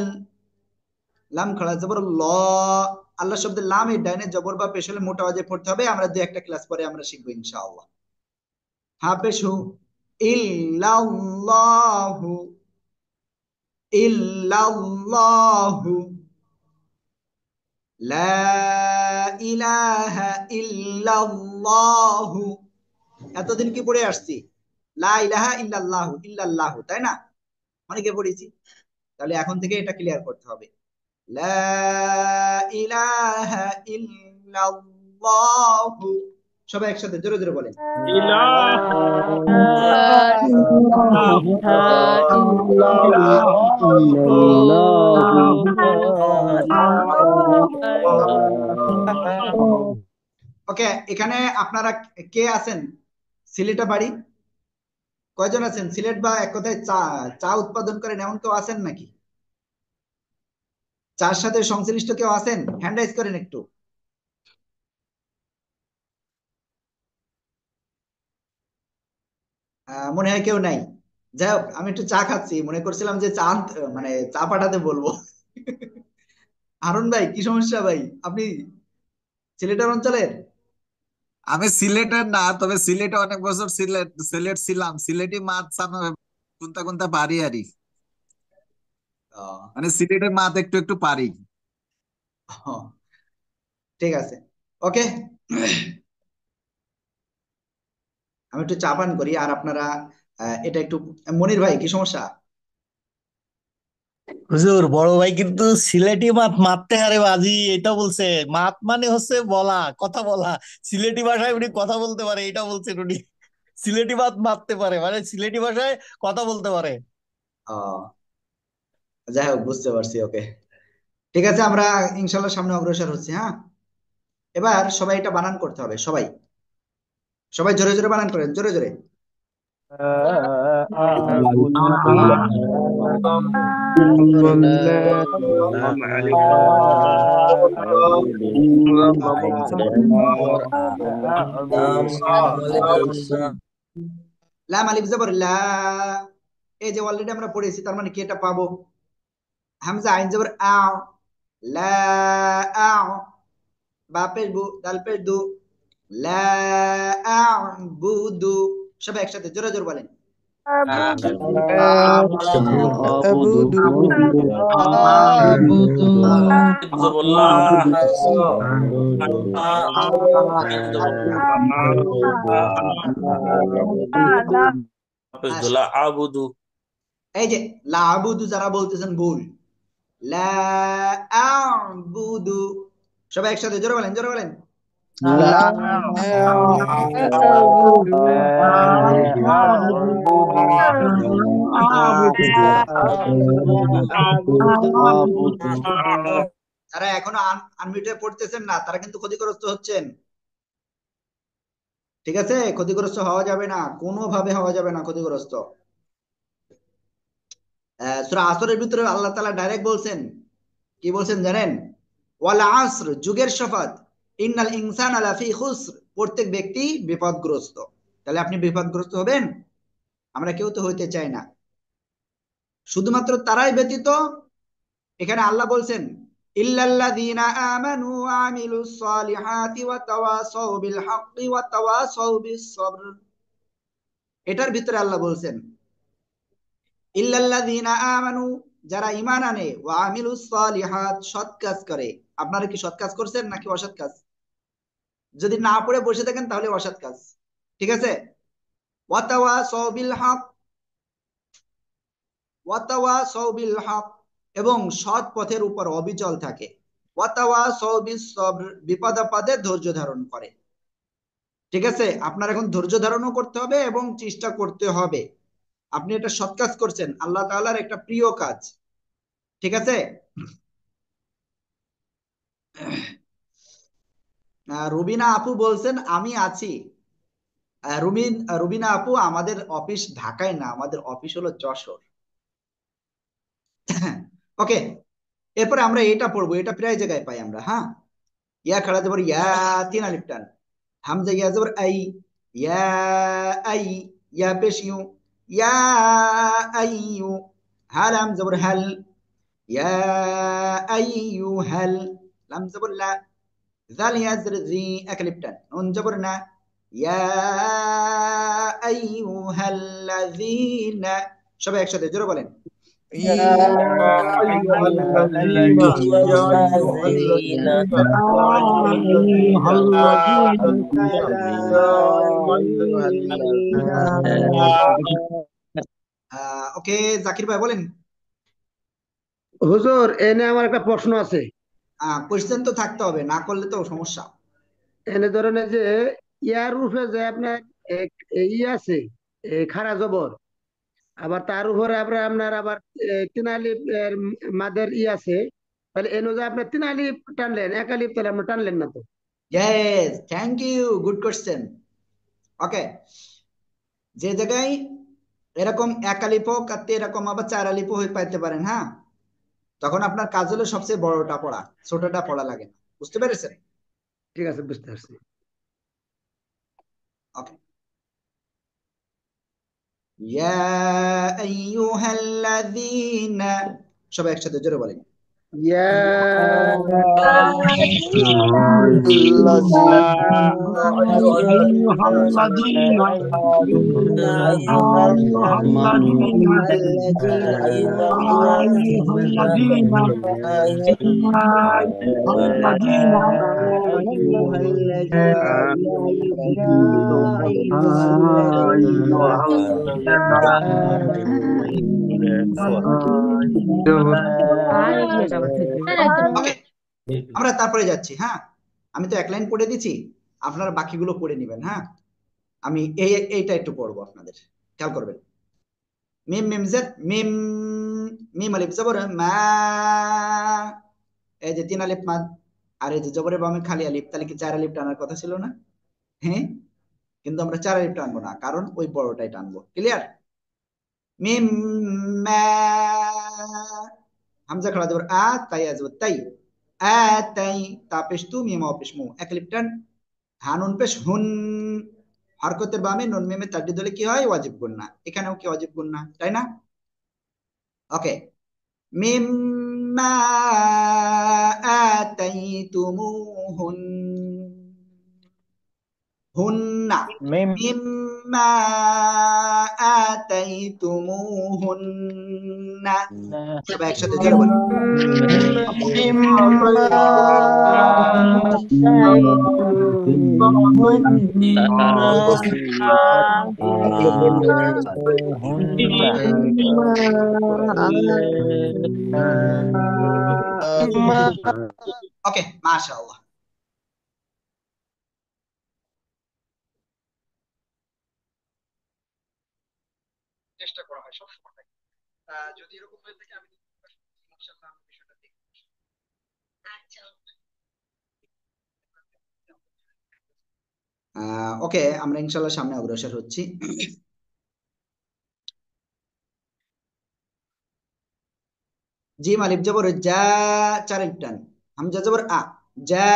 লাম খাড়া জবর ল, আল্লাহ শব্দের লাম এর ডাইনে জবর বা পেশ হলে মোটা আওয়াজে পড়তে হবে। আমরা 2-1টা ক্লাস পরে আমরা শিখবো ইনশাআল্লাহ। হা পেশ হু, ইল্লাল্লাহু, ইল্লাল্লাহু, লা ইলাহা ইল্লাল্লাহু। এতদিন কি পড়ে আসছি? লা ইলাহা ইল্লাল্লাহু, ইল্লাল্লাহু, তাই না? অনেকে পড়েছি। তাহলে এখন থেকে এটা ক্লিয়ার করতে হবে। লা ইলাহা ইল্লাল্লাহু। সবাই একসাথে জোরে জোরে বলেন। ওকে, এখানে আপনারা কে আছেন সিলেটে বাড়ি? কয়জন আছেন সিলেট বা এক কথায় চা, চা উৎপাদন করেন এমন কেউ আছেন নাকি? চার সাথে সংশ্লিষ্ট কেউ আছেন? হ্যান্ড রাইজ করেন একটু। মনে হয় কেউ নাই। যাই হোক, আমি একটু চা খাচ্ছি, মনে করছিলাম যে চা মানে চা পাঠাতে বলবো। হারুন ভাই, কি সমস্যা ভাই? আপনি সিলেটের অঞ্চলের? আমি সিলেটের না, তবে সিলেটে অনেক বছর সিলেট ছিলাম। সিলেটি মাছ কোনটা কোনটা পারি আরই, ও, মানে সিলেটের মাছ একটু একটু পারি। ও, ঠিক আছে, ওকে। আমি একটু চা পান করি, আর আপনারা এটা একটু। মনির ভাই, কি সমস্যা? হুজুর বড় ভাই কিন্তু সিলেটি মাত মারতে হারে বাজি এটা বলছে। মাত মানে হচ্ছে বলা, কথা বলা। সিলেটি ভাষায় উনি কথা বলতে পারে, এটা বলছেন উনি। সিলেটি মাত মারতে পারে মানে সিলেটি ভাষায় কথা বলতে পারে। ও, যাই হোক, বুঝতে পারছি। ওকে, ঠিক আছে, আমরা ইনশাল্লাহ সামনে অগ্রসর হচ্ছি। হ্যাঁ, এবার সবাই এটা বানান করতে হবে। সবাই সবাই জোরে জোরে বানান করেন, জোরে জোরে। লাম আলিফ জবর লা, এই যে অলরেডি আমরা পড়েছি, তার মানে কি এটা পাবো? হামজা আইন জবর আ, লা আ, বা পেশ বু, দাল পেশ দু, লা আ'বুদু। সবাই একসাথে জোরে জোরে বলেন। আবুদু এই যে লা আ'বুদু যারা বলতেছেন ভুল, লা আ'বুদু। সবাই একসাথে জোরে বলেন, জোরে বলেন। যারা এখনো আনমিউটে পড়তেছেন না, তারা কিন্তু ক্ষতিগ্রস্ত হচ্ছেন। ঠিক আছে, ক্ষতিগ্রস্ত হওয়া যাবে না, কোনোভাবে হওয়া যাবে না ক্ষতিগ্রস্ত। সূরা আসরের ভিতরে আল্লাহ তাআলা ডাইরেক্ট বলছেন, কি বলছেন জানেন? ওয়াল আসর, যুগের শপথ, ইন্নাল ইনসানা লাফি খুসর, প্রত্যেক ব্যক্তি বিপদগ্রস্ত। তাহলে আপনি বিপদগ্রস্ত হবেন? আমরা কেউ তো হইতে চাই না। শুধুমাত্র তারাই ব্যতীত, এখানে আল্লাহ বলছেন ইল্লাল্লাযীনা আমানু ওয়া আমিলুস সালিহাতি ওয়া তাওয়াসাউ বিল হাক্কি ওয়া তাওয়াসাউ বিস সবর। এটার ভিতরে আল্লাহ বলছেন ইল্লাল্লাযীনা আমানু, যারা ঈমান আনে, ওয়া আমিলুস সালিহাত, সৎ কাজ করে। আপনারা কি সৎ কাজ করছেন নাকি অসৎ কাজ? যদি না পড়ে বসে থাকেন তাহলে অসৎ কাজ। ঠিক আছে, ওয়া তাওয়াসাউ বিল হক, ওয়া তাওয়াসাউ বিল হক, এবং সৎ পথের উপর অবিচল থাকে। ওয়া তাওয়াসাউ বিস সবর, বিপদ আপদে ধৈর্য ধারণ করে। ঠিক আছে, আপনার এখন ধৈর্য ধারণও করতে হবে এবং চেষ্টা করতে হবে। আপনি এটা সৎ কাজ করছেন, আল্লাহ তাআলার একটা প্রিয় কাজ। ঠিক আছে, রুবিনা আপু বলছেন আমি আছি। রুবিনা আপু, আমাদের অফিস ঢাকায় না, আমাদের অফিস হলো যশোর। ওকে, এরপরে আমরা এটা পড়বো, এটা প্রায় জায়গায় পাই আমরা। হ্যাঁ, ইয়া খাড়া জবর ইয়া, তিন আলিফ টান। হামজা ইয়া জবর আই, ইয়া আই, ইয়া পেশ ইউ, ইয়া আইয়ু। হা লাম জবর হাল, ইয়া আইয়ু হাল। লাম জবর লা, জাল ইয়া জবর জি, এক আলিফ টান। নুন জবর না, ইয়া আইয়ুহাল্লাযীনা। সবাই একসাথে জোরে বলেন। ওকে, জাকির ভাই বলেন। হুজুর এনে আমার একটা প্রশ্ন আছে। কোশ্চেন তো থাকতে হবে, না করলে তো সমস্যা। এনে ধরেন এই যে ইয়ার রূপে যে আপনার ই আছে, খাড়া জবর, আবার তার উপরে আপনার আবার তিন আলিফ মাদের ই আছে, তাহলে এনে যে আপনার তিন আলিফ টানলেন, এক আলিফ তাহলে আপনি টানলেন না তো? Yes, thank you, good question. Okay, যে জায়গায় এরকম এক আলিফ হোক আর এরকম আবার চার আলিফ হয়ে পাইতে পারেন। হ্যাঁ, তখন আপনার কাজ হলো সবচেয়ে বড়টা পড়া, ছোটটা পড়া লাগে না। বুঝতে পেরেছেন? ঠিক আছে, বুঝতে পারছি। ওকে, ইয়া আইয়ুহাল্লাযীনা, সবাই একসাথে জোরে বলেন। ইয়া ওকে, আমরা তারপরে যাচ্ছি। হ্যাঁ, আমি তো এক লাইন পড়ে দিচ্ছি, আপনারা বাকিগুলো পড়ে নেবেন। হ্যাঁ, আমি এইটা একটু পড়বো, আপনাদের খেয়াল করবেন। মিম মিম জেড মিম, মিম আলিফ জবর মা, এই যে 3 আলিফ মাদ, আর এই যে জবরের বামে খালি আলিফ, তাহলে কি 4 আলিফ টানার কথা ছিল না? হ্যাঁ, কিন্তু আমরা 4 আলিফ টানবো না, কারণ ওই বড়টাই টানবো। ক্লিয়ার? মিম মা, হামজা খাড়া জবর আ, তাই আজব তাই, আ তাই, তা পেশ তু, মিম পেশ মু, এক আলিফ টান, হানুন পেশ হুন, হরকতের বামে নুন মিমে তাসদীদ হলে কি হয়? ওয়াজিব গুন্না। এখানেও কি ওয়াজিব গুন্না, তাই না? ওকে, মিম্মা আতাইতুমুহুন, হুন্না, মিম্মা আতাইতুমুহুন্না, সবাই একসাথে জোরে বলি। ওকে, মাশাআল্লাহ। চেষ্টা করা হয় সবসময়, যদি এরকম হয়ে থাকে আমি ইনশাআল্লাহ বিষয়টা দেখব। ওকে, আমরা ইনশাআল্লাহ সামনে অগ্রসর হচ্ছি। জিম আলিফ জবর যা, 4 আলিফ টান, হামজা জবর আ, যা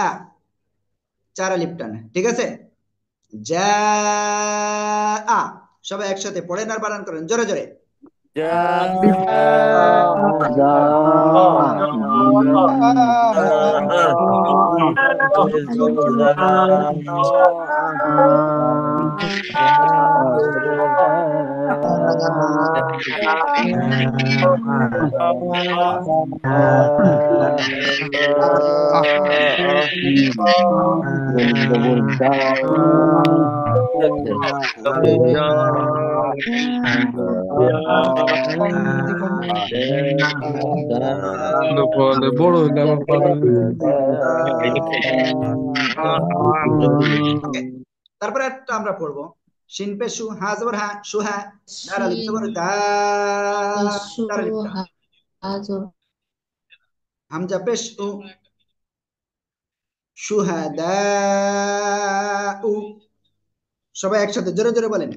আ, 4 আলিফ টান, ঠিক আছে? যা আ, সবাই একসাথে পড়েন আর বানান করেন জোরে জোরে। বড় হইলে আমার তারপরে একটা আমরা পড়বো শিন পে শু, হা জবর হা, সুহা, দার আলিফ জবর দা, দার আলিফ টান, হামজা পেশ উ, শুহাদা উ, সবাই একসাথে জোরে জোরে বলেন।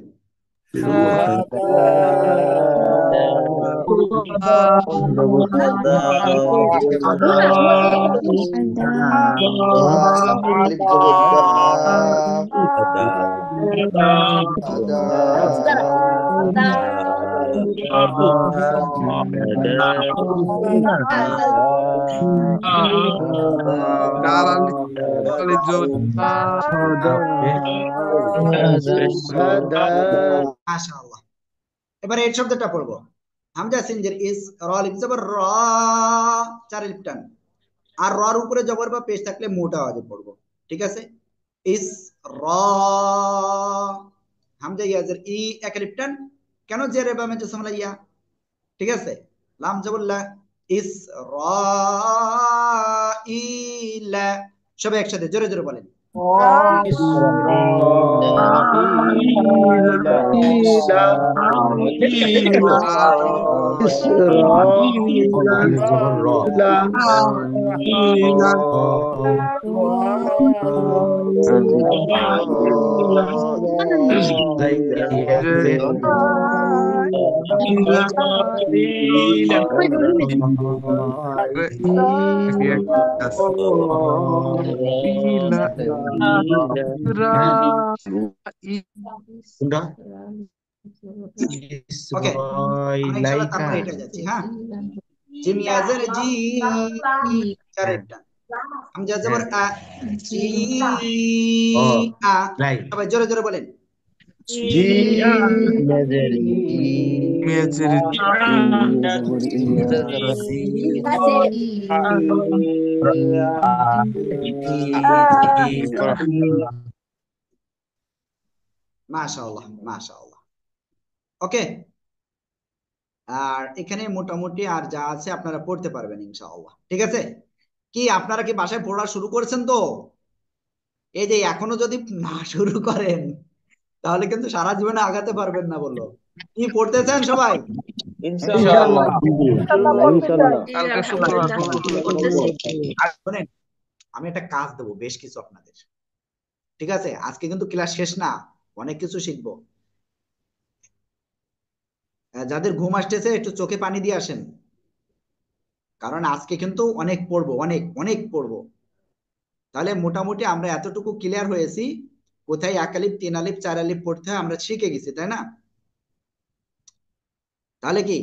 মাশাআল্লাহ। এবারে এই শব্দটা পড়বো। হামজা সিনজের ইস, র আলিফ জবর র, 4 আলিফ টান, আর রর উপরে জবর বা পেশ থাকলে মোটা আওয়াজে পড়বো, ঠিক আছে? ইস র, হামজা ইয়াজের ই, 1 আলিফ টান, কেন জেরে বা মেজে সামলা ইয়া, ঠিক আছে? লাম জবর লা, ইস র ইলা, সবাই একসাথে জোরে জোরে বলেন। ওকে, আমরা ইনশাআল্লাহ তারপরে এটা যাচ্ছি। হ্যাঁ, জিম ইয়াজের জি, 4 আলিফ টান, হামজা জবর আ, জি আ, সবাই জোরে জোরে বলেন। মাশাআল্লাহ মাশাআল্লাহ। ওকে, আর এখানে মোটামুটি আর যা আছে আপনারা পড়তে পারবেন ইনশাআল্লাহ। ঠিক আছে, কি আপনারা কি বাসায় পড়া শুরু করেছেন তো? এই যে এখনো যদি না শুরু করেন তাহলে কিন্তু সারা জীবনে আগাতে পারবেন না। বললো কি পড়তেছেন সবাই? ইনশাআল্লাহ। ইনশাল্লাহ। কালকে শুক্রবার পড়তেছি। আর শোনেন, আমি একটা কাজ দেবো বেশ কিছু আপনাদের। ঠিক আছে, আজকে কিন্তু ক্লাস শেষ না, অনেক কিছু শিখবো। যাদের ঘুম আসতেছে একটু চোখে পানি দিয়ে আসেন, কারণ আজকে কিন্তু অনেক পড়বো, অনেক অনেক পড়বো। তাহলে মোটামুটি আমরা এতটুকু ক্লিয়ার হয়েছি, কোথায় এক আলিফ, তিন আলিফ, চার আলিফ পড়তে হয় আমরা শিখে গেছি, তাই না? তাহলে কি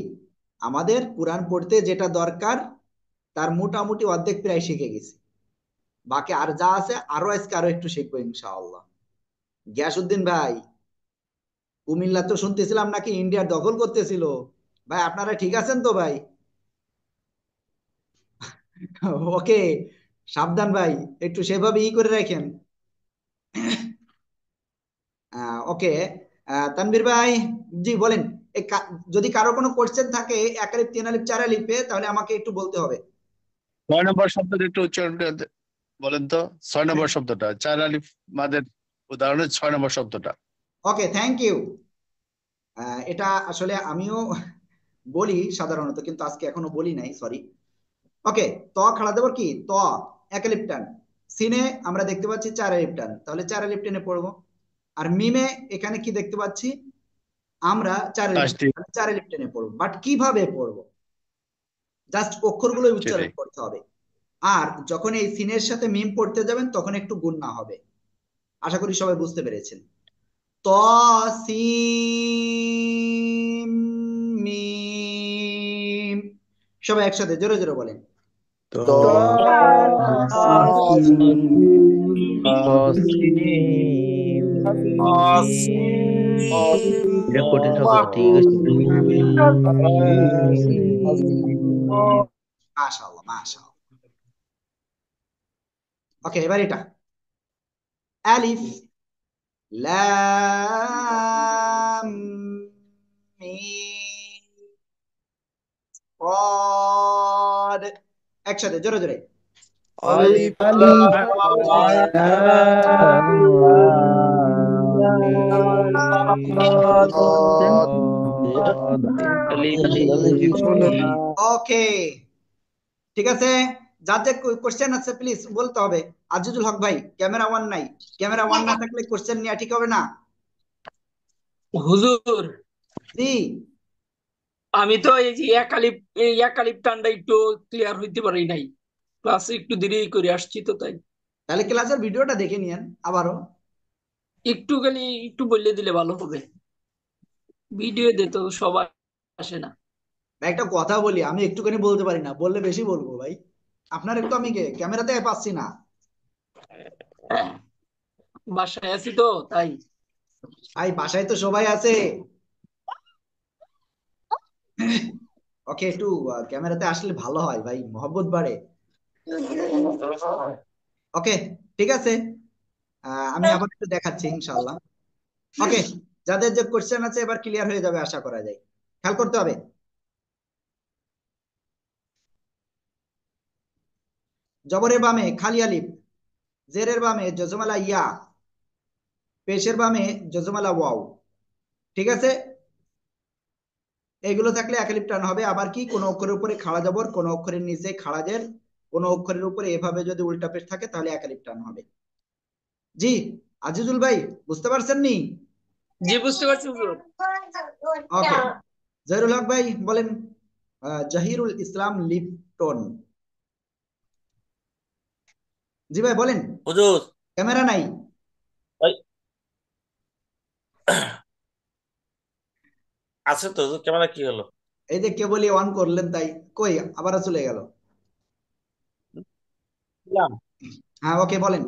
আমাদের কোরআন পড়তে যেটা দরকার তার মোটামুটি অর্ধেক প্রায় শিখে গেছি। বাকি আর যা আছে আরো আজকে আরো একটু শিখবো ইনশাআল্লাহ। গিয়াসউদ্দিন ভাই, কুমিল্লা তো শুনতেছিলাম নাকি ইন্ডিয়ার দখল করতেছিল। ভাই আপনারা ঠিক আছেন তো ভাই? ওকে, সাবধান ভাই, একটু সেভাবে করে রাখেন। ওকে, তানভীর ভাই, জি বলেন। যদি কারো কোনো কোশ্চেন থাকে এক আলিফ, তিন আলিফ, চার আলিফে, তাহলে আমাকে একটু বলতে হবে। 6 নম্বর শব্দটা একটু উচ্চারণ করে বলেন তো। 6 নম্বর শব্দটা, 4 আলিফ মাদের উদাহরণের 6 নম্বর শব্দটা। ওকে, থ্যাংক ইউ। এটা আসলে আমিও বলি সাধারণত, কিন্তু আজকে এখনো বলি নাই, সরি। ওকে, ত খাড়া দেবো কি, ত এক আলিফ টান। সিনে আমরা দেখতে পাচ্ছি চার আলিফ টান, তাহলে চার আলিফ টেনে পড়বো। আর মিমে এখানে কি দেখতে পাচ্ছি আমরা চার আলিফ, চার আলিফ টেনে পড়বো। বাট কিভাবে পড়বো? জাস্ট অক্ষরগুলোই উচ্চারণ সেটাই। করতে হবে। আর যখন এই সিনের সাথে মিম পড়তে যাবেন তখন একটু গুণনা হবে। আশা করি সবাই বুঝতে পেরেছেন। ত সিন মিম, সবাই একসাথে জোরে জোরে বলেন। এটা কঠিন শব্দ, ঠিক আছে। মাশাআল্লাহ মাশাআল্লাহ। ওকে, এবার এটা আলিফ লাম মিম صاد, একসাথে জোরে জোরে। আলিফ ওকে, ঠিক আছে। যার যে কোশ্চেন আছে প্লিজ বলতে হবে। আজিজুল হক ভাই, ক্যামেরা ওয়ান নাই, ক্যামেরা ওয়ান না থাকলে কোশ্চেন নেওয়া ঠিক হবে না। হুজুর, জি, আমি তো এই একালিপ টানটা একটু ক্লিয়ার হইতে পারি নাই, ক্লাসে একটু দেরি করে আসছি তো তাই। তাহলে ক্লাসের ভিডিওটা দেখে নিয়েন আবারও। একটু খালি একটু বললে দিলে ভালো হবে, ভিডিও দিতে তো সবাই আসে না। ভাই একটা কথা বলি, আমি একটুখানি বলতে পারি না, বললে বেশি বলবো ভাই। আপনার একটু আমি ক্যামেরাতে পাচ্ছি না। বাসায় আছি তো তাই। ভাই বাসায় তো সবাই আছে। ওকে, একটু ক্যামেরাতে আসলে ভালো হয় ভাই, মহব্বত বাড়ে। ওকে, ঠিক আছে। আমি আবার একটু দেখাচ্ছি ইনশাল্লাহ। ওকে, যাদের যে কোশ্চেন আছে এবার ক্লিয়ার হয়ে যাবে আশা করা যায়। খেয়াল করতে হবে, জবরের বামে খালি আলিফ, জেরের বামে জজমালা ইয়া, পেশের বামে জজমালা ওয়াও। ঠিক আছে, এগুলো থাকলে এক আলিফ টান হবে। আবার কি, কোন অক্ষরের উপরে খাড়া জবর, কোন অক্ষরের নিচে খাড়া জের, কোন অক্ষরের উপরে এভাবে যদি উল্টা পেশ থাকে তাহলে এক আলিফ টান হবে। জি, আজিজুল ভাই বুঝতে পারছেন নি? জি বুঝতে পারছি হুজুর। ওকে, জহিরুল হক ভাই বলেন। জহিরুল ইসলাম লিপটন, জি ভাই বলেন। হুজুর ক্যামেরা নাই। আছে তো হুজুর, ক্যামেরা কি হলো? এই যে কেবলই অন করলেন তাই, কই আবার চলে গেল। হ্যাঁ ওকে বলেন।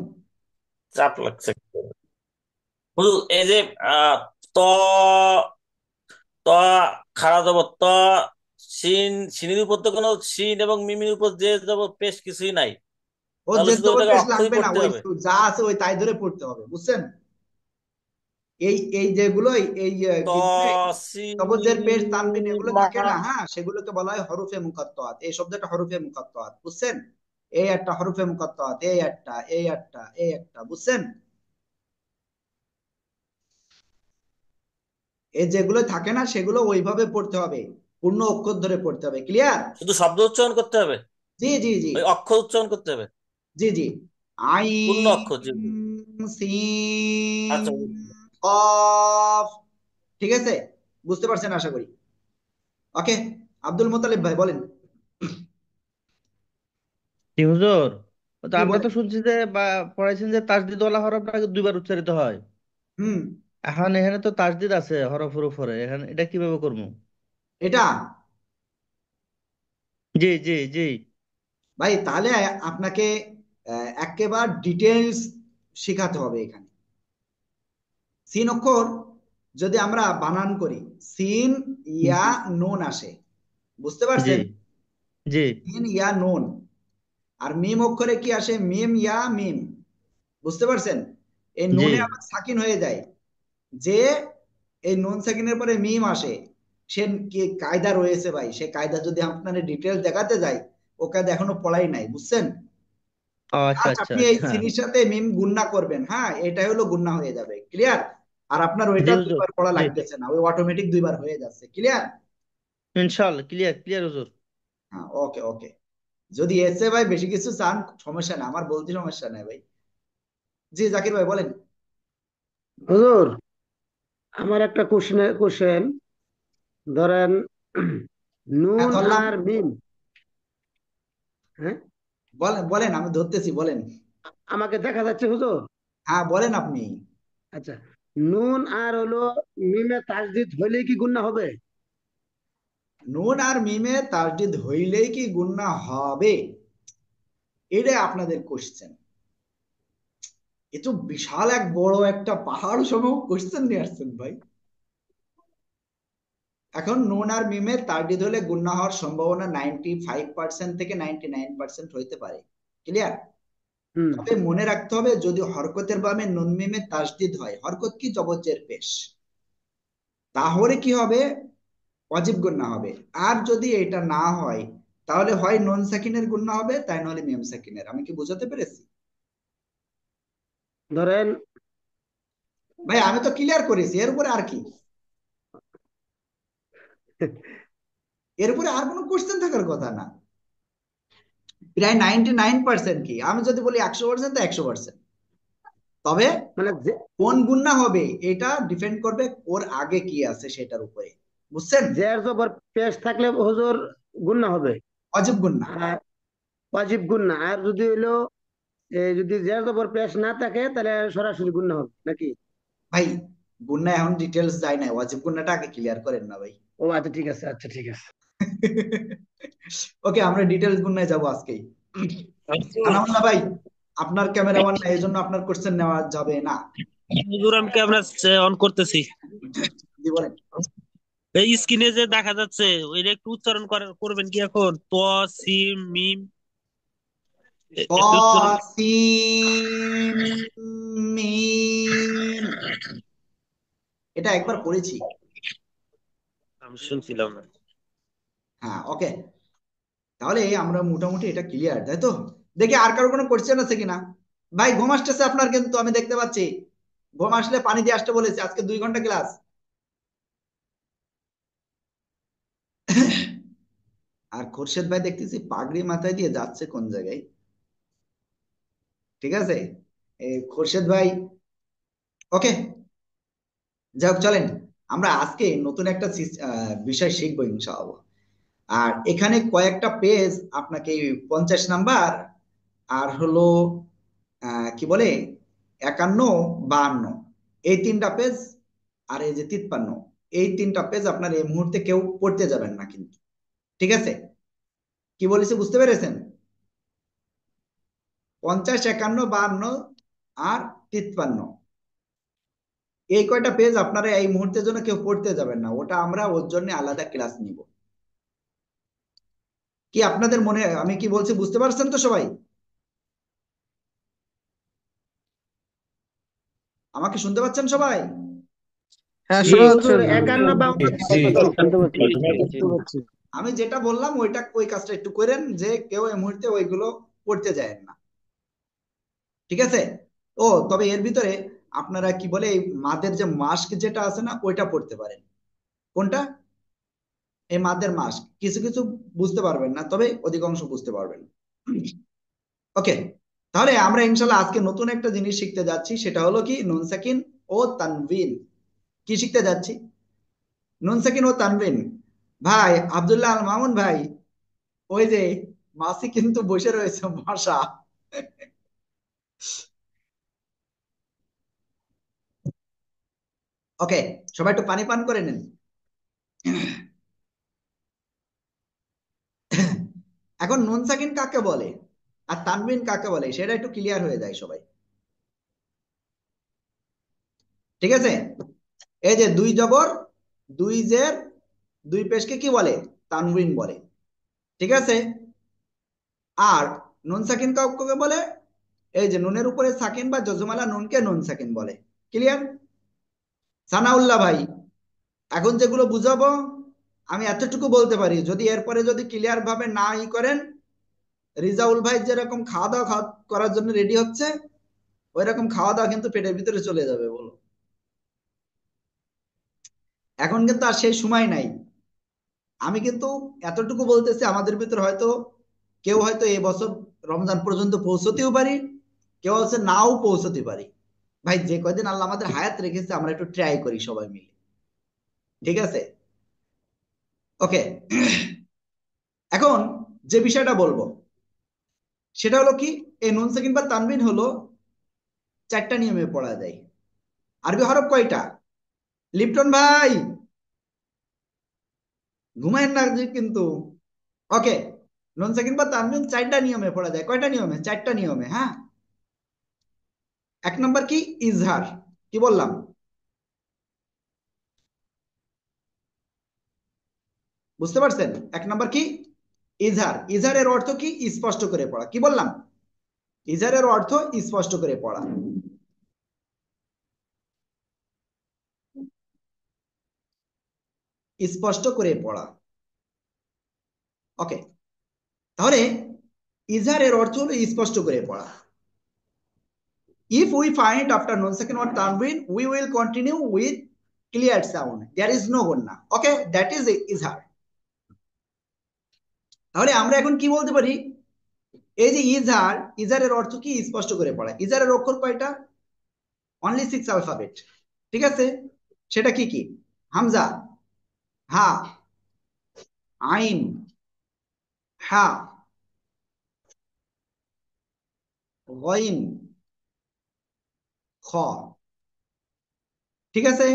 চাপ লাগছে হুজুর। এই যে ত ত খাড়া জবর ত, সিনের উপর তো কোনো সিন এবং মিমির উপর যে জবর পেশ কিছুই নাই, ও তাহলে যে শুধু জবর ওটাকে পেশ অক্ষরই লাগবে না, পড়তে ওই হবে। যা আছে ওই তাই ধরে পড়তে হবে, বুঝছেন? এই এই যেগুলো এই ত কি বলে সিন সবুজের পেশ তানবিন এগুলো থাকে মা না, হ্যাঁ, সেগুলোকে বলা হয় হরফে মুকাত্তাত। এই শব্দটা হরফে মুকাত্তাত, বুঝছেন? এই একটা হরফে মুকাত্তাত, এই একটা, এই একটা, এই একটা, বুঝছেন? এই যেগুলো থাকে না সেগুলো ওইভাবে পড়তে হবে, পূর্ণ অক্ষর ধরে পড়তে হবে। ক্লিয়ার? শুধু শব্দ উচ্চারণ করতে হবে, জি জি জি ওই অক্ষর উচ্চারণ করতে হবে, জি জি। পূর্ণ আইন, অক্ষর যেগুলো। সিন, আচ্ছা, কফ। ঠিক আছে, বুঝতে পারছেন আশা করি। ওকে, আব্দুল মোতালিব ভাই বলেন। কি হুজুর? তো জি আমরা তো বলেন। শুনছি যে বা পড়াইছেন যে তাসদিদওয়ালা হরফটা দুইবার উচ্চারিত হয়। হুম। এখন এখানে তো তাসদিদ আছে হরফের উপরে, এখানে এটা কিভাবে করবো? এটা জি জি জি ভাই তাহলে আপনাকে একেবারে ডিটেলস শেখাতে হবে এখানে। সিন অক্ষর যদি আমরা বানান করি, সিন ইয়া নুন আসে, বুঝতে জি পারছেন? জি সিন ইয়া নুন। আর মিম অক্ষরে কি আসে? মিম ইয়া মিম, বুঝতে পারছেন? এই জি নুনে আবার সাকিন হয়ে যায়, যে এই নুন সাকিনের পরে মিম আসে, সে কি কায়দা রয়েছে ভাই, সে কায়দা যদি আপনার ডিটেলস দেখাতে যাই, ও কায়দা এখনো পড়াই নাই, বুঝছেন? ও আচ্ছা জাস্ট আচ্ছা আপনি এই আচ্ছা। সিনির সাথে মিম গুণনা করবেন, হ্যাঁ, এটাই হলো গুণনা হয়ে যাবে। ক্লিয়ার? আর আপনার জি ওইটা হুজুর। দুইবার পড়া জি লাগতেছে না, ওই অটোমেটিক দুইবার হয়ে যাচ্ছে। ক্লিয়ার? ইনশাআল্লাহ ক্লিয়ার ক্লিয়ার হুজুর। হ্যাঁ, ওকে ওকে। যদি এসে ভাই বেশি কিছু চান, সমস্যা না, আমার বলতে সমস্যা নেই ভাই। জি জাকির ভাই বলেন। হুজুর, আমার একটা কোশ্চেন, ধরেন হ্যাঁ নুন ধরলাম, আর মিম, হ্যাঁ, বলেন বলেন, আমি ধরতেছি, বলেন। আমাকে দেখা যাচ্ছে হুজুর? হ্যাঁ বলেন আপনি। আচ্ছা, নুন আর হলো মিমে তাসদিদ হইলে কি গুণা হবে? নুন আর মিমে তাসদিদ হইলেই কি গুণনা হবে? এটাই আপনাদের কোশ্চেন। এ তো বিশাল এক বড় একটা পাহাড় সম কোশ্চেন নিয়ে আসছেন ভাই। এখন নুন আর মিমে তাসদিদ হলে গুণনা হওয়ার সম্ভাবনা 95% থেকে 99% হইতে পারে। ক্লিয়ার? হুম। তবে মনে রাখতে হবে, যদি হরকতের বামে নুন মিমে তাসদিদ হয়, হরকত কি জবর পেশ, তাহলে কি হবে? ওয়াজিব গুণনা হবে। আর যদি এটা না হয়, তাহলে হয় নুন সাকিনের গুণনা হবে, তাই নাহলে মিম সাকিনের। আমি কি বোঝাতে পেরেছি? ধরেন ভাই আমি তো ক্লিয়ার করেছি, এর উপরে আর কি? এর উপরে আর কোনো কোশ্চেন থাকার কথা না। প্রায় 99% কি, আমি যদি বলি 100%, তো 100%। তবে মানে কোন গুণনা হবে এটা ডিপেন্ড করবে ওর আগে কি আছে সেটার উপরে, বুঝছেন? জের জবর পেশ থাকলে হুজুর গুণা হবে, ওয়াজিব গুণনা। আর ওয়াজিব গুণা। আর যদি হইলো যদি জের জবর পেশ না থাকে তাহলে সরাসরি গুণা হবে নাকি? ভাই গুণনা এখন ডিটেলস যায় না, ওয়াজিব গুণনাটা আগে ক্লিয়ার করেন না ভাই। ও আচ্ছা ঠিক আছে, আচ্ছা ঠিক আছে। ওকে, আমরা ডিটেলস গুণনায় যাবো আজকেই। হুজুর, আনাউল্লাহ ভাই, আপনার ক্যামেরা অন না, এই জন্য আপনার কোশ্চেন নেওয়া যাবে না। হুজুর আমি ক্যামেরা অন করতেছি। জি বলেন। এই স্ক্রিনে যে দেখা যাচ্ছে ওইটা একটু উচ্চারণ করবেন কি এখন? ত সিম মিম একটু উচ্চারণ। তসিম মিম, এটা একবার পড়েছি। আমি শুনছিলাম না। হ্যাঁ ওকে, তাহলে আমরা মোটামুটি এটা ক্লিয়ার, তাই তো? দেখি আর কারো কোনো কোশ্চেন আছে কিনা। ভাই ঘুম আসতেছে আপনার, কিন্তু আমি দেখতে পাচ্ছি। ঘুম আসলে পানি দিয়ে আসতে বলেছে, আজকে 2 ঘন্টা ক্লাস। আর খোরশেদ ভাই দেখতেছি পাগড়ি মাথায় দিয়ে যাচ্ছে কোন জায়গায়। ঠিক আছে, খোরশেদ ভাই। ওকে, যাই হোক, চলেন আমরা আজকে নতুন একটা বিষয় শিখবো ইনশাআল্লাহ। আর এখানে কয়েকটা পেজ আপনাকে 50 নাম্বার, আর হলো কি বলে 51, 52, এই 3টা পেজ, আর এই যে 53, এই 3টা পেজ আপনার এই মুহূর্তে কেউ পড়তে যাবেন না কিন্তু। ঠিক আছে? কি বলেছি বুঝতে পেরেছেন? 50, 51, 52 আর 53, এই কয়টা পেজ আপনারা এই মুহূর্তের জন্য কেউ পড়তে যাবেন না, ওটা আমরা ওর জন্য আলাদা ক্লাস নিব। কি আপনাদের মনে, আমি কি বলছি বুঝতে পারছেন তো সবাই? আমাকে শুনতে পাচ্ছেন সবাই? হ্যাঁ জি শোনা যাচ্ছে হুজুর হুজুর। 51 52 আমি যেটা বললাম ওই কাজটা একটু করেন, যে কেউ এই মুহূর্তে ওইগুলো পড়তে যায় না, ঠিক আছে? ও তবে এর ভিতরে আপনারা কি বলে এই মাদের যে মাস্ক যেটা আছে না, ওইটা পড়তে পারেন। কোনটা? এই মাদের মাস্ক কিছু কিছু বুঝতে পারবেন না, তবে অধিকাংশ বুঝতে পারবেন। ওকে, তাহলে আমরা ইনশাল্লাহ আজকে নতুন একটা জিনিস শিখতে যাচ্ছি, সেটা হলো কি নুন সাকিন ও তানবিন। কি শিখতে যাচ্ছি? নুন সাকিন ও তানবিন। ভাই আব্দুল্লাহ আল মামুন ভাই, ওই যে মাসি কিন্তু বসে রয়েছে মাসা। ওকে, সবাই একটু পানি পান করে নেন। এখন নুন সাকিন কাকে বলে আর তানবিন কাকে বলে সেটা একটু ক্লিয়ার হয়ে যায় সবাই, ঠিক আছে? এই যে দুই জবর, দুই জের, দুই পেশকে কি বলে? তানবিন বলে, ঠিক আছে? আর নুন সাকিন কাকে বলে? এই যে নুনের উপরে সাকিন বা জজমালা নুনকে নুন সাকিন বলে। ক্লিয়ার? সানাউল্লাহ ভাই, এখন যেগুলো বুঝাবো আমি এতটুকু বলতে পারি, যদি এরপরে যদি ক্লিয়ার ভাবে না করেন, রিজাউল ভাই যেরকম খাওয়া দাওয়া করার জন্য রেডি হচ্ছে, ওই রকম খাওয়া দাওয়া কিন্তু পেটের ভিতরে চলে যাবে। বলো, এখন কিন্তু আর সেই সময় নাই। আমি কিন্তু এতটুকু বলতেছি, আমাদের ভিতরে হয়তো কেউ হয়তো এই বছর রমজান পর্যন্ত পৌঁছতেও পারি, কেউ হচ্ছে নাও পৌঁছতে পারি। ভাই যে কয়দিন আল্লাহ আমাদের হায়াত রেখেছে, আমরা একটু ট্রাই করি সবাই মিলে, ঠিক আছে? ওকে, এখন যে বিষয়টা বলবো সেটা হলো কি, এই নুন সাকিন বা তানবিন হলো 4টা নিয়মে পড়া যায়। আরবি হরফ কয়টা? লিপটন ভাই ঘুমায়েন না কিন্তু। ওকে, নুন সাকিন বা তানবিন 4টা নিয়মে পড়া যায়। কয়টা নিয়মে? 4টা নিয়মে, হ্যাঁ। 1 নম্বর কি? ইজহার। কি বললাম? বুঝতে পারছেন? 1 নম্বর কি? ইজহার। ইজহারের অর্থ কি? স্পষ্ট করে পড়া। কি বললাম? ইজহারের অর্থ স্পষ্ট করে পড়া। স্পষ্ট করে পড়া। ওকে, তাহলে ইজহারের অর্থ হলো স্পষ্ট করে পড়া। If we find after non second or tanween, we will continue with clear sound. There is no gunna. Okay, that is izhar. তাহলে আমরা এখন কি বলতে পারি? এই যে ইজহার, ইজহারের অর্থ কি? স্পষ্ট করে পড়া। ইজহারের অক্ষর কয়টা? অনলি 6 অ্যালফাবেট, ঠিক আছে? সেটা কি কি? হামজা, হা, আইন, হা, গইন, খ, ঠিক আছে?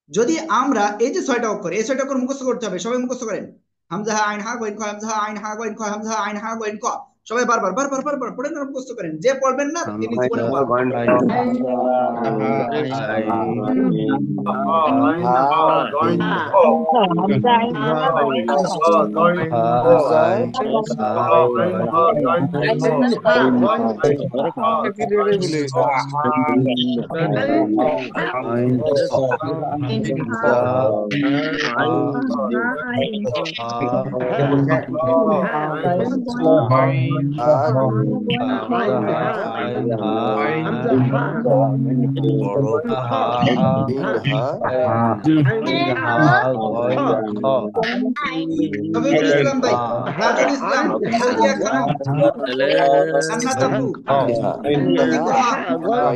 যদি আমরা এই যে 6টা অক্ষর, এই 6টা অক্ষর মুখস্থ করতে হবে, সবাই মুখস্থ করেন। হামজা হা আইন হা গইন খ, হামজা হা আইন হা গইন খ, হামজা হা আইন হা গইন খ। সবাই বারবার বারবার বারবার পড়েন আর মুখস্থ করেন। যে পড়বেন না তিনি জীবনে পারবেন না। শফিকুল ইসলাম ভাই, তাজুল ইসলাম, ফৌজিয়া খানম, জান্নাত আপু, আতিকুর রহমান,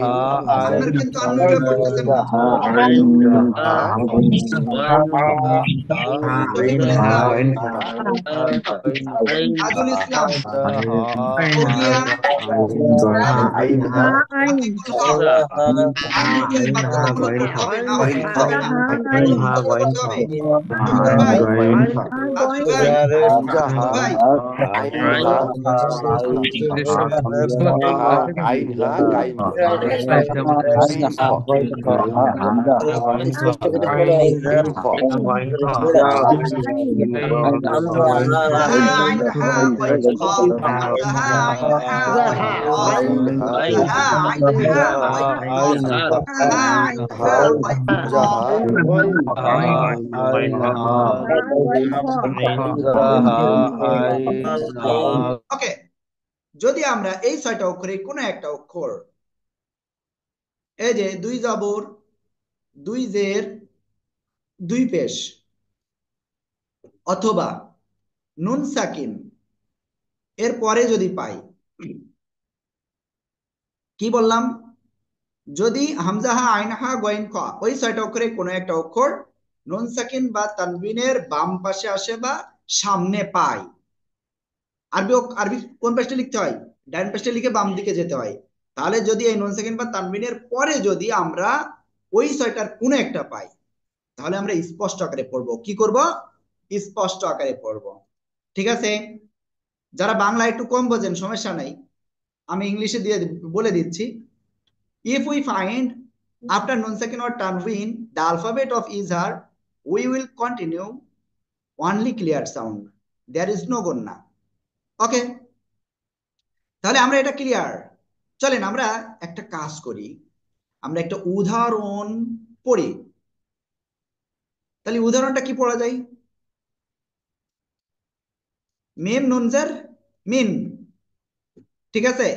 আপনার কিন্তু আন্নুটা পড়তেছেন না। শফিকুল ইসলাম, তাজুল ইসলাম, ফৌজিয়া, আতিকুর রহমান, আন্নুকে বাধ্যতামূলক পড়তে হবে, না হলে হবে না। মুখস্থ করতে হবে। শফিকুল ভাই, তাজুল ভাই হামজা হা ভাই আইন হা আইন হা গাইন মিম খ মিম খ হামজাহা আইন হা গইন খ হামজাহা আইন হা গইন খ হা আইন হা গইন খ হা আইন হা গইন খ ওকে যদি আমরা এই 6টা অক্ষরের কোনো একটা অক্ষর এই যে 2 জবর 2 জের 2 পেশ অথবা নুন সাকিন এর পরে যদি পাই, কি বললাম, যদি হামজাহা আইনহা গয়েন খ ওই 6টা অক্ষরে কোনো একটা অক্ষর নুন সাকিন বা তানবিনের বাম পাশে আসে বা সামনে পাই, আরবি আরবি কোন পাশে লিখতে হয়? ডান পাশে লিখে বাম দিকে যেতে হয়। তাহলে যদি এই নুন সাকিন বা তানবিনের পরে যদি আমরা ওই 6টার কোনো একটা পাই, তাহলে আমরা স্পষ্ট আকারে পড়বো। কি করব? স্পষ্ট আকারে পড়বো। ঠিক আছে? যারা বাংলা একটু কম বোঝেন সমস্যা নাই, আমি ইংলিশে দিয়ে বলে দিচ্ছি। If we find after nun sakin or tanween the alphabet of izhar, we will continue only clear sound. There is no gunna. Okay? তাহলে আমরা এটা ক্লিয়ার। চলেন আমরা একটা কাজ করি, আমরা একটা উদাহরণ পড়ি। তাহলে উদাহরণটা কি পড়া যায়? মিম নুনজার মিন, ঠিক আছে?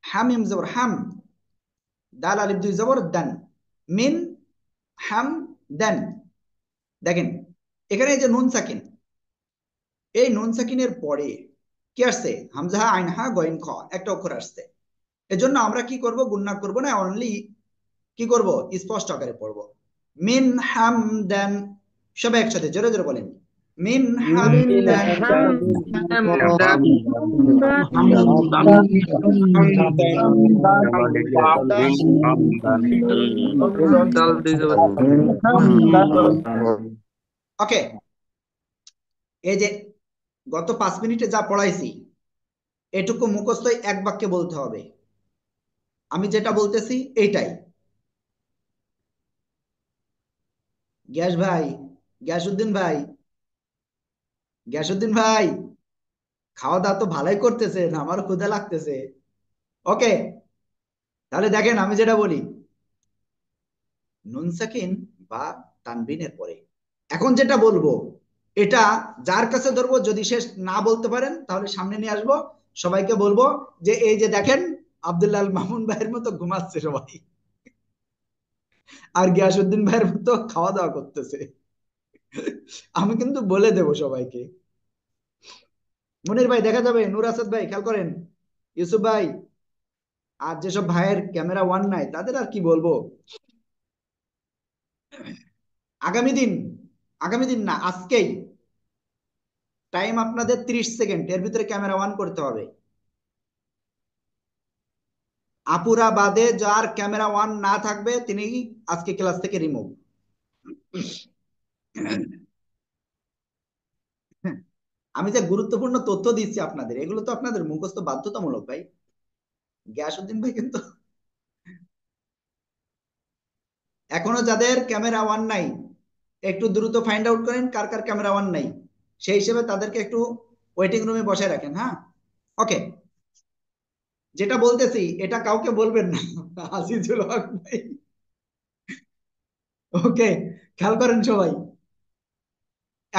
হামিম জবর হাম, দাল আলিফ 2 জবর দান, মিন হাম দান। দেখেন এখানে এই যে নুন সাকিন, এই নুন সাকিনের পরে কি আসছে? হামজাহা আইনহা গয়েন খ একটা অক্ষর আসছে। এজন্য আমরা কি করব? গুণনা করব না, অনলি কি করব? স্পষ্ট আকারে পড়ব। মিন হামদান, সবাই একসাথে জোরে জোরে বলেন, মিন হামদান। ওকে, এই যে গত 5 মিনিটে যা পড়াইছি এটুকু মুখস্থ এক বাক্যে বলতে হবে। আমি যেটা বলতেছি এইটাই। গ্যাস ভাই, গ্যাসউদ্দিন ভাই, গ্যাসউদ্দিন ভাই, খাওয়া দাওয়া তো ভালোই করতেছেন, আমারও ক্ষুধা লাগতেছে। ওকে, তাহলে দেখেন আমি যেটা বলি, নুন সাকিন বা তানবিনের পরে এখন যেটা বলবো এটা যার কাছে ধরবো, যদি শেষ না বলতে পারেন তাহলে সামনে নিয়ে আসবো, সবাইকে বলবো যে এই যে দেখেন আব্দুল্লাহ আল মামুন ভাইয়ের মতো ঘুমাচ্ছে সবাই, আর গিয়াসউদ্দিন ভাইয়ের মতো খাওয়া দাওয়া করতেছে। আমি কিন্তু বলে দেব সবাইকে। মনির ভাই দেখা যাবে, নূর আসাদ ভাই খেয়াল করেন, ইউসুফ ভাই, আর যেসব ভাইয়ের ক্যামেরা ওয়ান নাই তাদের আর কি বলবো। আগামী দিন, আগামী দিন না আজকেই টাইম আপনাদের 30 সেকেন্ড, এর ভিতরে ক্যামেরা অন করতে হবে। আপুরা বাদে যার ক্যামেরা অন না থাকবে তিনি আজকে ক্লাস থেকে রিমুভ। আমি যে গুরুত্বপূর্ণ তথ্য দিচ্ছি আপনাদের, এগুলো তো আপনাদের মুখস্থ বাধ্যতামূলক ভাই। গিয়াসউদ্দিন ভাই কিন্তু এখনো যাদের ক্যামেরা অন নাই একটু দ্রুত ফাইন্ড আউট করেন কার কার ক্যামেরা অন নাই, সেই হিসেবে তাদেরকে একটু ওয়েটিং রুমে বসায় রাখেন। হ্যাঁ, ওকে, যেটা বলতেছি এটা কাউকে বলবেন না। আজিজুল হক ভাই, ওকে, খেয়াল করেন সবাই।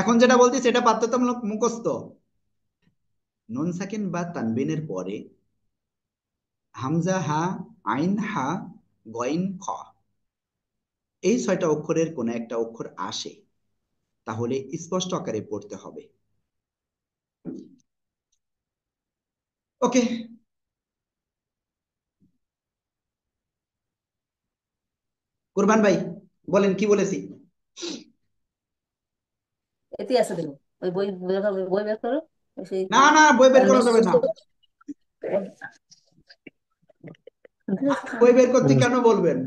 এখন যেটা বলতেছি এটা বাধ্যতামূলক মুখস্থ। নুন সাকিন বা তানবিনের পরে হামজা হা আইন হা গইন খ এই 6টা অক্ষরের কোন একটা অক্ষর আসে, তাহলে স্পষ্ট আকারে পড়তে হবে। ওকে, কুরবান ভাই বলেন কি বলেছি? এতে আছে দেখো, ওই বই বই বের করো, সেই না না, বই বের করা যাবে না। বই বের করতে কেন বলবেন?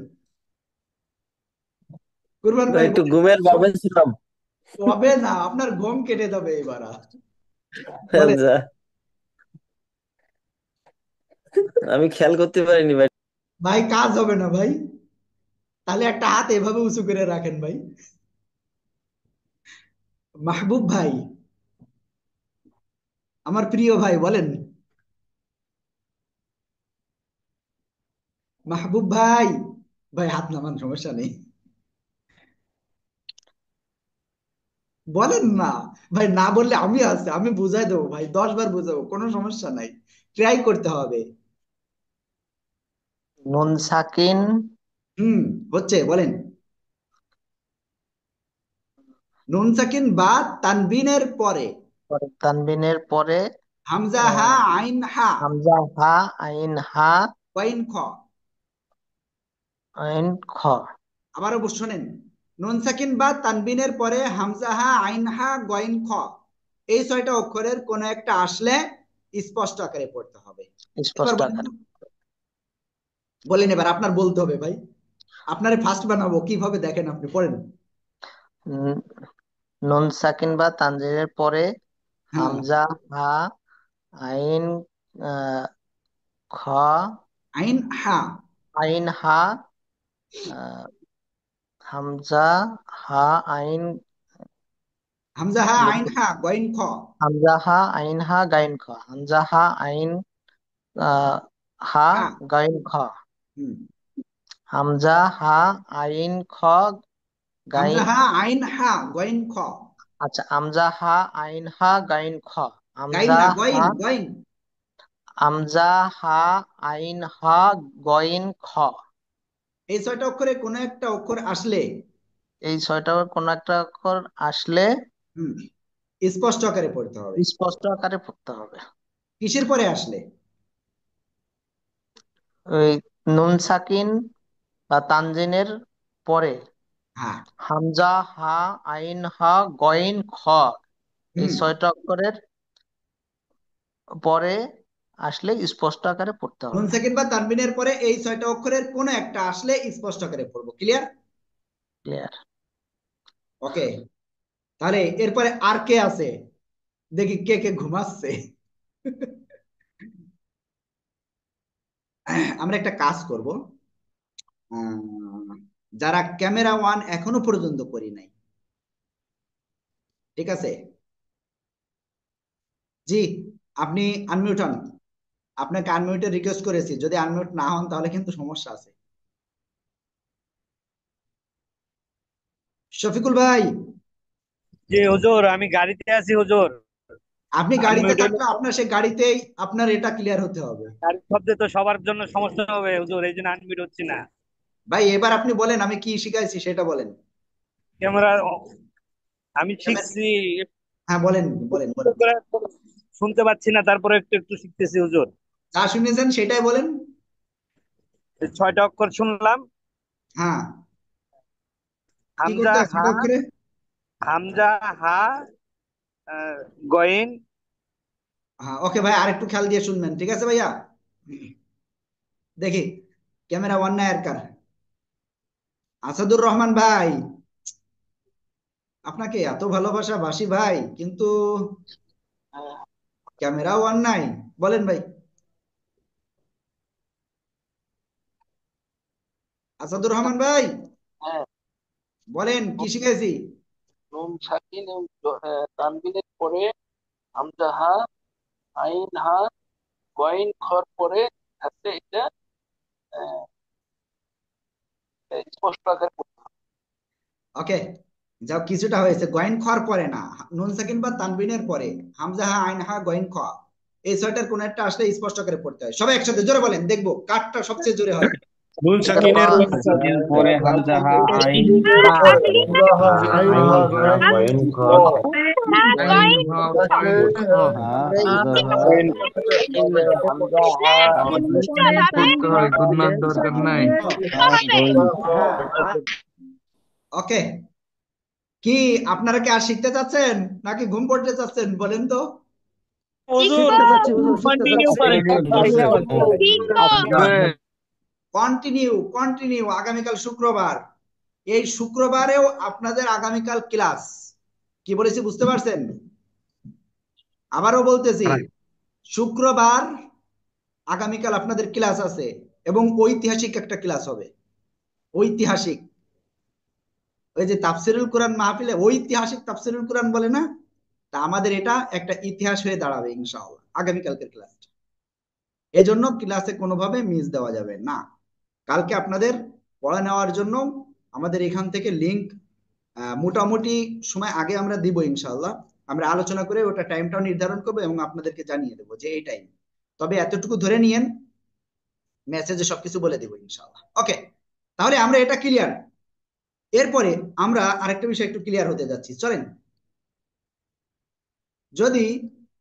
কুরবান ভাই একটু ঘুমের ভাবে ছিলাম। হবে না, আপনার ঘুম কেটে যাবে এবার। বলেন। আচ্ছা, আমি খেয়াল করতে পারিনি ভাই। ভাই কাজ হবে না ভাই, তাহলে একটা হাত এভাবে উঁচু করে রাখেন ভাই। মাহবুব ভাই, আমার প্রিয় ভাই, বলেন। মাহবুব ভাই, ভাই হাত নামান, সমস্যা নেই, বলেন না। ভাই না বললে আমি আছি, আমি বুঝাই দেবো ভাই, 10 বার বুঝাবো, কোনো সমস্যা নাই, ট্রাই করতে হবে। নুন সাকিন হচ্ছে, বলেন। নুন সাকিন বা তানবিনের পরে তানবিনের পরে হামজা হা আইন হা হামজা হা আইন হা ওয়াইন খ। আইন খ। আবারও শোনেন, নুন সাকিন বা তানবিনের পরে হামজা হা আইন হা গইন খ, এই 6টা অক্ষরের কোন একটা আসলে স্পষ্ট আকারে পড়তে হবে। এবার স্পষ্ট বলেন আকারে। তো, বলেন এবার, আপনার বলতে হবে ভাই, আপনারে ফার্স্ট বানাবো, কিভাবে দেখেন আপনি, পড়েন। নুন সাকিন বা তানজিনের পরে হ্যাঁ, হামজা হা আইন আহ, খ আইন হা আইন হা আহ, হামজা হা আইন হামজা হা আইন হা গইন খ। হামজা হা আইন হা গাইন খ। হামজা হা আইন আহ, হা হা গাইন খ। হুম, হামজা হা আইন খ হামজা গাইন। হা আইন হা গইন খ। আচ্ছা, হামজা হা আইন হা গাইন খ। গাইন হামজা না, হা গইন গইন। হামজা হা আইন হা গইন খ। এই 6টা অক্ষরে কোন একটা অক্ষর আসলে এই 6টার কোন একটা অক্ষর আসলে হুম স্পষ্ট আকারে পড়তে হবে। স্পষ্ট আকারে পড়তে হবে। কিসের পরে আসলে? ওই নুন সাকিন বা তানজিনের পরে হ্যাঁ, হামজা হা আইন হা গইন খ, এই হুম 6টা অক্ষরের পরে আসলে স্পষ্ট আকারে পড়তে নুন হবে। সাকিন বা তানবিনের পরে এই 6টা অক্ষরের কোন একটা আসলে স্পষ্ট আকারে পড়বো। ক্লিয়ার? ক্লিয়ার। ওকে, তাহলে এরপরে আর কে আছে, দেখি কে কে ঘুমাচ্ছে। আমরা একটা কাজ করব, যারা ক্যামেরা 1 এখনো পর্যন্ত করি নাই, ঠিক আছে? জি, আপনি আনমিউট হন, আপনাকে আনমিউটের রিকোয়েস্ট করেছি, যদি আনমিউট না হন তাহলে কিন্তু সমস্যা আছে। শফিকুল ভাই, জি হুজুর, আমি গাড়িতে আছি হুজুর। আপনি আমি গাড়িতে ওইটা থাকলে আপনার সেই গাড়িতেই আপনার এটা ক্লিয়ার হতে হবে। গাড়ির শব্দে তো সবার জন্য সমস্যা হবে হুজুর, এই জন্য আনমিট হচ্ছি না। ভাই এবার আপনি বলেন, আমি কি শিখাইছি সেটা বলেন। ক্যামেরা আমি শিখছি, হ্যাঁ বলেন, বলেন বলেন। শুনতে পাচ্ছি না, তারপরে একটু একটু শিখতেছি হুজুর। যা শুনেছেন সেটাই বলেন। 6টা অক্ষর শুনলাম। হ্যাঁ, কি হামজা করতে হবে হা 6টা অক্ষরে? হামজা হা গইন। হ্যাঁ ওকে ভাই, আরেকটু খেয়াল দিয়ে শুনবেন, ঠিক আছে ভাইয়া? দেখি ক্যামেরা 1 না এর কার? আসাদুর রহমান ভাই, আপনাকে এত ভালোবাসা বাসি ভাই, কিন্তু ক্যামেরা 1 নাই, বলেন ভাই। আসাদুর রহমান ভাই, হ্যাঁ, বলেন কি শিখাইছি? নুন সাকিন এবং তানবিনের পরে হামজা হা আইন হা গইন খর পরে আছে, এটা আহ, স্পষ্ট আকারে পড়তে হবে। ওকে, যাও, কিছুটা হয়েছে। গয়েন খর পরে না, নুন সাকিন বা তানবিনের পরে হামজা হা আইন হা গয়েন খ, এই 6টার কোন একটা আসলে স্পষ্ট করে পড়তে হয়। সবাই একসাথে জোরে বলেন, দেখবো কারটা সবচেয়ে জোরে হয়। নুন সাকিনের পরে হামজা হা আইন আইন হা গয়েন খ দরকার নাই। ওকে, কি আপনারা কি আর শিখতে চাচ্ছেন নাকি ঘুম পড়তে চাচ্ছেন, বলেন তো? হুজুর শিখতে যাচ্ছি হুজুর, শিখতে কন্টিনিউ যাচ্ছি। করেন। কন্টিনিউ কন্টিনিউ আগামীকাল শুক্রবার, এই শুক্রবারেও আপনাদের আগামীকাল ক্লাস। কি বলেছি বুঝতে পারছেন? আবারও বলতেছি, শুক্রবার আগামীকাল আপনাদের ক্লাস আছে এবং ঐতিহাসিক একটা ক্লাস হবে। ঐতিহাসিক, ওই যে তাফসিরুল কোরআন মাহফিলে ঐতিহাসিক তাফসিরুল কোরআন বলে না, তা আমাদের এটা একটা ইতিহাস হয়ে দাঁড়াবে ইনশাআল্লাহ আগামীকালকের ক্লাসটা। এজন্য ক্লাসে কোনোভাবে মিস দেওয়া যাবে না। কালকে আপনাদের পড়া নেওয়ার জন্য আমাদের এখান থেকে লিংক মোটামুটি সময় আগে আমরা দিব ইনশাআল্লাহ। আমরা আলোচনা করে ওটা টাইমটাও নির্ধারণ করবো এবং আপনাদেরকে জানিয়ে দেবো যে এই টাইম। তবে এতটুকু ধরে নিয়েন, মেসেজে সবকিছু বলে দিব ইনশাআল্লাহ। ওকে, তাহলে আমরা এটা ক্লিয়ার। এরপরে আমরা আরেকটা বিষয় একটু ক্লিয়ার হতে যাচ্ছি, চলেন। যদি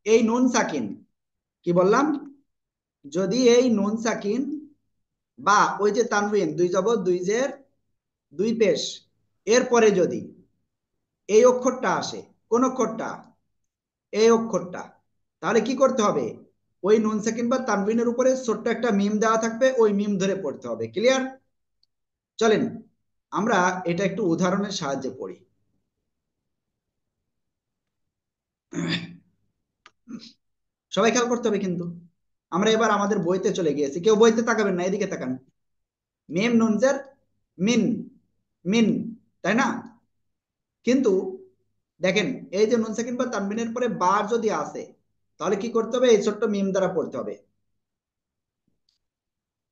এই নুন সাকিন, কি বললাম, যদি এই নুন সাকিন বা ওই যে তানবিন, দুই জবর দুই জের দুই পেশ, এরপরে যদি এই অক্ষরটা আসে, কোন অক্ষরটা, এই অক্ষরটা, তাহলে কি করতে হবে? ওই নুন সাকিন বা তানবিনের উপরে ছোট্ট একটা মিম দেওয়া থাকবে, ওই মিম ধরে পড়তে হবে। ক্লিয়ার? চলেন আমরা এটা একটু উদাহরণের সাহায্যে পড়ি। সবাই খেয়াল করতে হবে কিন্তু। আমরা এবার আমাদের বইতে চলে গিয়েছি, কেউ বইতে তাকাবেন না, এদিকে তাকান। মিম নুনজের মিন, মিন, তাই না? কিন্তু দেখেন, এই যে নুন সাকিন বা তানবিনের পরে বা যদি আসে, তাহলে কি করতে হবে? এই ছোট্ট মিম দ্বারা পড়তে হবে।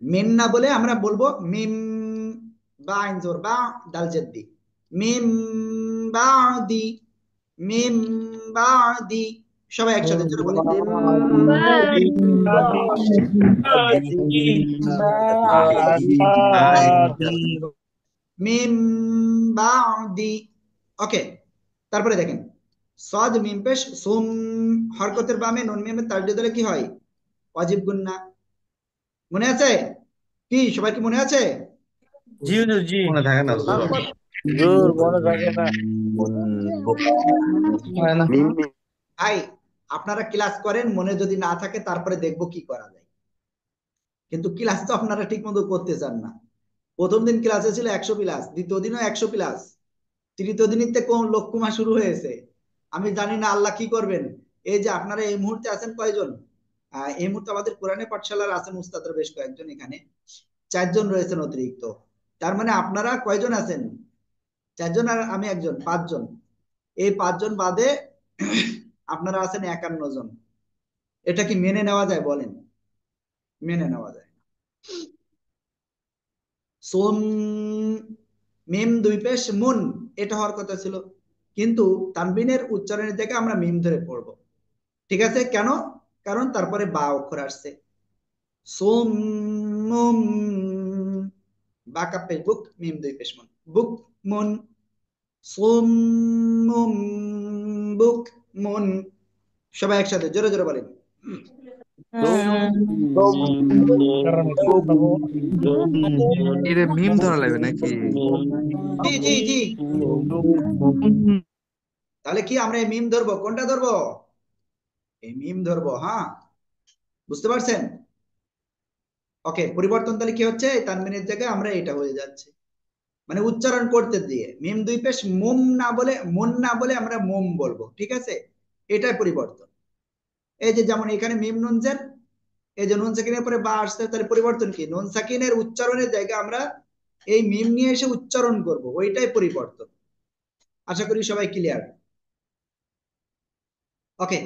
মিন না বলে আমরা বলবো মিম, বা আইন জোর বা, দাল জেদ্দি, মিম বাদি, মিম বাদি। সবাই একসাথে জোরে বলেন, মিম বাদি। ওকে, তারপরে দেখেন, সদ মিম পেশ সুম, হরকতের বামে নুন মিমের তাসদীদ দিলে কি হয়? ওয়াজিব গুন্না। মনে আছে কি? সবার কি মনে আছে? জি হুজুর, জি। মনে থাকে না হুজুর। জোর মনে থাকে না। ভাই আপনারা ক্লাস করেন, মনে যদি না থাকে তারপরে দেখবো কি করা যায়। কিন্তু ক্লাস তো আপনারা ঠিক মতো করতে চান না। প্রথম দিন ক্লাসে ছিল 100 প্লাস, দ্বিতীয় দিনও 100 প্লাস, তৃতীয় দিনই কোন লক্ষ্যমা শুরু হয়েছে। আমি জানি না আল্লাহ কি করবেন। এই যে আপনারা এই মুহূর্তে আছেন কয়জন? এই মুহূর্তে আমাদের কোরআনে পাঠশালার আছেন উস্তাদরা বেশ কয়েকজন, এখানে 4 জন রয়েছেন অতিরিক্ত। তার মানে আপনারা কয়জন আছেন? 4 জন আর আমি একজন, 5 জন। এই 5 জন বাদে আপনারা আছেন 51 জন। এটা কি মেনে নেওয়া যায়? বলেন, মেনে নেওয়া যায়? সোম, মিম দুই পেশ মুন, এটা হওয়ার কথা ছিল, কিন্তু তানবিনের উচ্চারণের থেকে আমরা মিম ধরে পড়বো। ঠিক আছে, কেন? কারণ তারপরে বা অক্ষর আসছে। সোম মুম, বা কাপ পেশ বুক, মিম দুই পেশ মুন, বুক মুন, সোম মুম বুক মুন। সবাই একসাথে জোরে জোরে বলেন, এটা মিম ধরা লাগবে নাকি? জি জি জি। তাহলে কি আমরা এই মিম ধরবো? কোনটা ধরবো? এই মিম ধরবো, হ্যাঁ, বুঝতে পারছেন? ওকে, পরিবর্তন তাহলে কি হচ্ছে? এই তানবিনের জায়গায় আমরা এটা হয়ে যাচ্ছে, মানে উচ্চারণ করতে দিয়ে মিম দুই পেশ মুম না বলে, মুন না বলে আমরা মুম বলবো। ঠিক আছে, এটাই পরিবর্তন। এই যে যেমন এখানে মিম নুন জের, এই যে নুন সাকিনের পরে বা আসছে, তাহলে পরিবর্তন কি? নুন সাকিনের উচ্চারণের জায়গায় আমরা এই মিম নিয়ে এসে উচ্চারণ করব, ওইটাই পরিবর্তন। আশা করি সবাই ক্লিয়ার। ওকে,